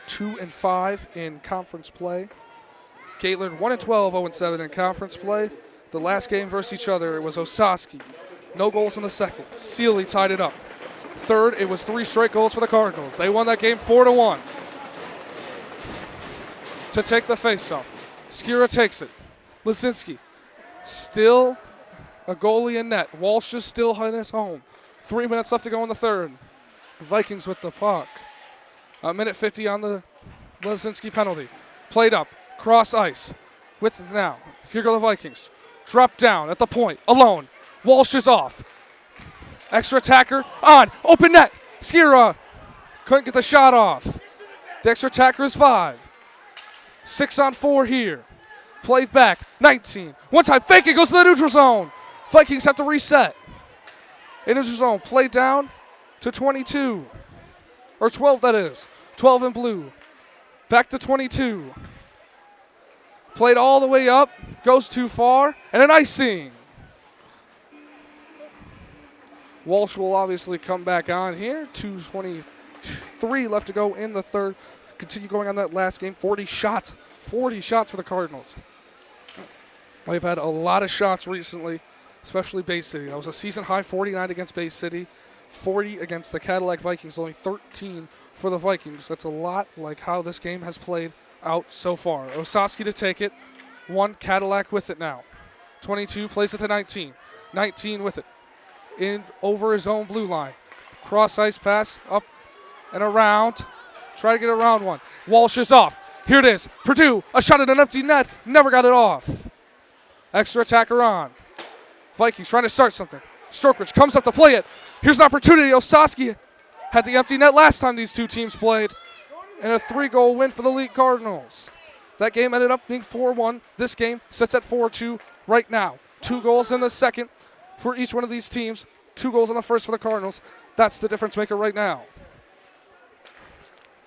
2-5 in conference play. Gaylord 1-12, 0-7 in conference play. The last game versus each other, it was Osaski. No goals in the second. Seeley tied it up. Third, it was 3 straight goals for the Cardinals. They won that game 4-1. to take the faceoff. Skira takes it. Lisinski still a goalie in net. Walsh is still in his home. 3 minutes left to go in the third. Vikings with the puck. A minute 50 on the Lisinski penalty. Played up. Cross ice. With it now. Here go the Vikings. Drop down at the point. Alone. Walsh is off. Extra attacker. On. Open net. Skira couldn't get the shot off. The extra attacker is 5. 6 on 4 here. Played back. 19. One time fake it. Goes to the neutral zone. Vikings have to reset. In neutral zone. Played down to 22. Or 12 that is. 12 in blue. Back to 22. Played all the way up. Goes too far. And an icing. Walsh will obviously come back on here. 2:23 left to go in the third. Continue going on that last game. 40 shots. 40 shots for the Cardinals. They've had a lot of shots recently, especially Bay City. That was a season high 49 against Bay City. 40 against the Cadillac Vikings. Only 13 for the Vikings. That's a lot like how this game has played out so far. Osaski to take it. 1 Cadillac with it now. 22 plays it to 19. 19 with it. In over his own blue line. Cross ice pass up and around. Try to get around one. Walsh is off. Here it is. Purdue, a shot at an empty net. Never got it off. Extra attacker on. Vikings trying to start something. Strokridge comes up to play it. Here's an opportunity. Osaski had the empty net last time these two teams played. And a 3-goal win for the Elite Cardinals. That game ended up being 4-1. This game sits at 4-2 right now. 2 goals in the second for each one of these teams. 2 goals in the first for the Cardinals. That's the difference maker right now.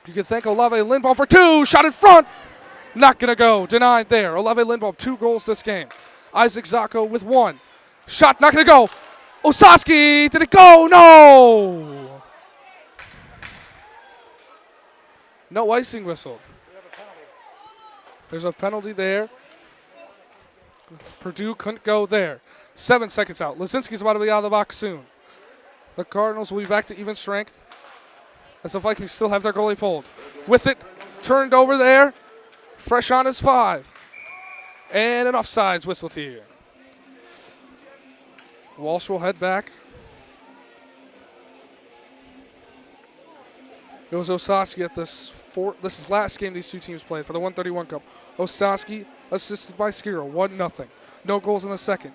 You can thank Olave Lindbaum for 2. Shot in front. Not going to go. Denied there. Olave Lindbaum, 2 goals this game. Isaac Zacco with 1. Shot not going to go. Osaski, did it go? No. No icing whistle. There's a penalty there. Purdue couldn't go there. 7 seconds out. Lisinski's about to be out of the box soon. The Cardinals will be back to even strength as the Vikings still have their goalie pulled. With it, turned over there. Fresh on his 5. And an offsides whistle here. Walsh will head back. It was Osaski at this is last game these two teams played for the 131 Cup. Osaski assisted by Skira, 1-0. No goals in the second.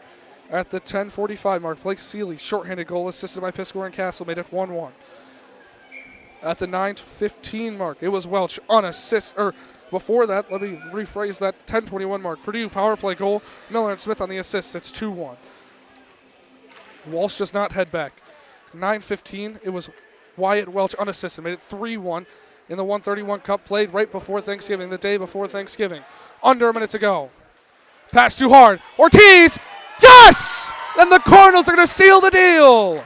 At the 10:45 mark, Blake Seeley, shorthanded goal, assisted by Piscor and Castle, made it 1-1. At the 9:15 mark, it was Welch on assist. Before that, let me rephrase that, 10:21 mark. Purdue power play goal, Miller and Smith on the assist. It's 2-1. Walsh does not head back. 9:15, it was Wyatt Welch unassisted, made it 3-1 in the 131 Cup, played right before Thanksgiving, the day before Thanksgiving. Under a minute to go. Pass too hard. Ortiz! Yes! And the Cardinals are going to seal the deal.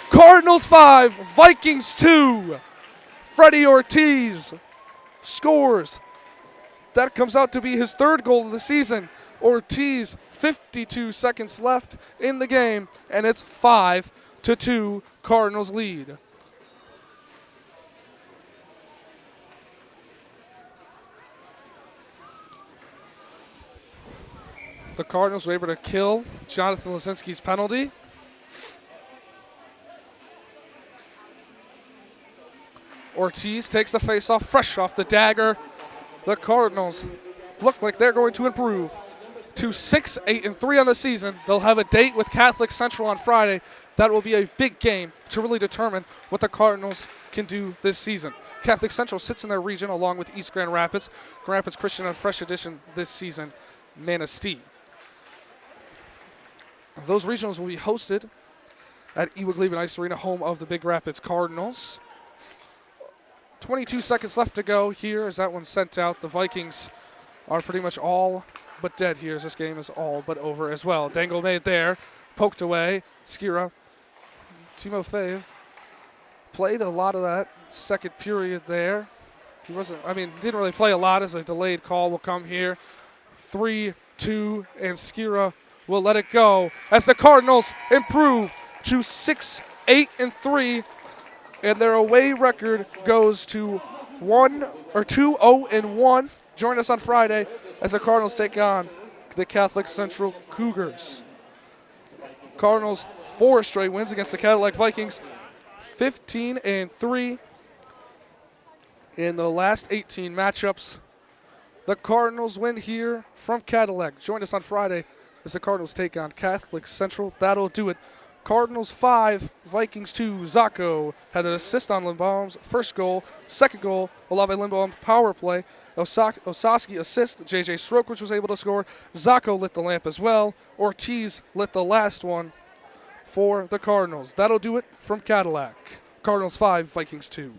Cardinals 5, Vikings 2. Freddie Ortiz scores. That comes out to be his 3rd goal of the season. Ortiz, 52 seconds left in the game, and it's 5-2 Cardinals lead. The Cardinals were able to kill Jonathan Lisinski's penalty. Ortiz takes the faceoff fresh off the dagger. The Cardinals look like they're going to improve to 6-8-3 on the season. They'll have a date with Catholic Central on Friday. That will be a big game to really determine what the Cardinals can do this season. Catholic Central sits in their region along with East Grand Rapids. Grand Rapids Christian, a fresh addition this season, Manistee. Those regionals will be hosted at Ewig Ice Arena, home of the Big Rapids Cardinals. 22 seconds left to go here as that one's sent out. The Vikings are pretty much all but dead here as this game is all but over as well. Dangle made there, poked away. Skira, Timo Fave played a lot of that second period there. He didn't really play a lot as a delayed call will come here. 3-2, and Skira will let it go as the Cardinals improve to 6-8-3, and their away record goes to 2-0-1. Join us on Friday as the Cardinals take on the Catholic Central Cougars. Cardinals 4 straight wins against the Cadillac Vikings, 15-3 in the last 18 matchups. The Cardinals win here from Cadillac. Join us on Friday as the Cardinals take on Catholic Central. That'll do it. Cardinals 5, Vikings 2. Zacco had an assist on Lindbaum's first goal. Second goal, Olave Lindbaum power play. Osaski assist. J.J. Strokewich was able to score. Zacco lit the lamp as well. Ortiz lit the last one for the Cardinals. That'll do it from Cadillac. Cardinals 5, Vikings 2.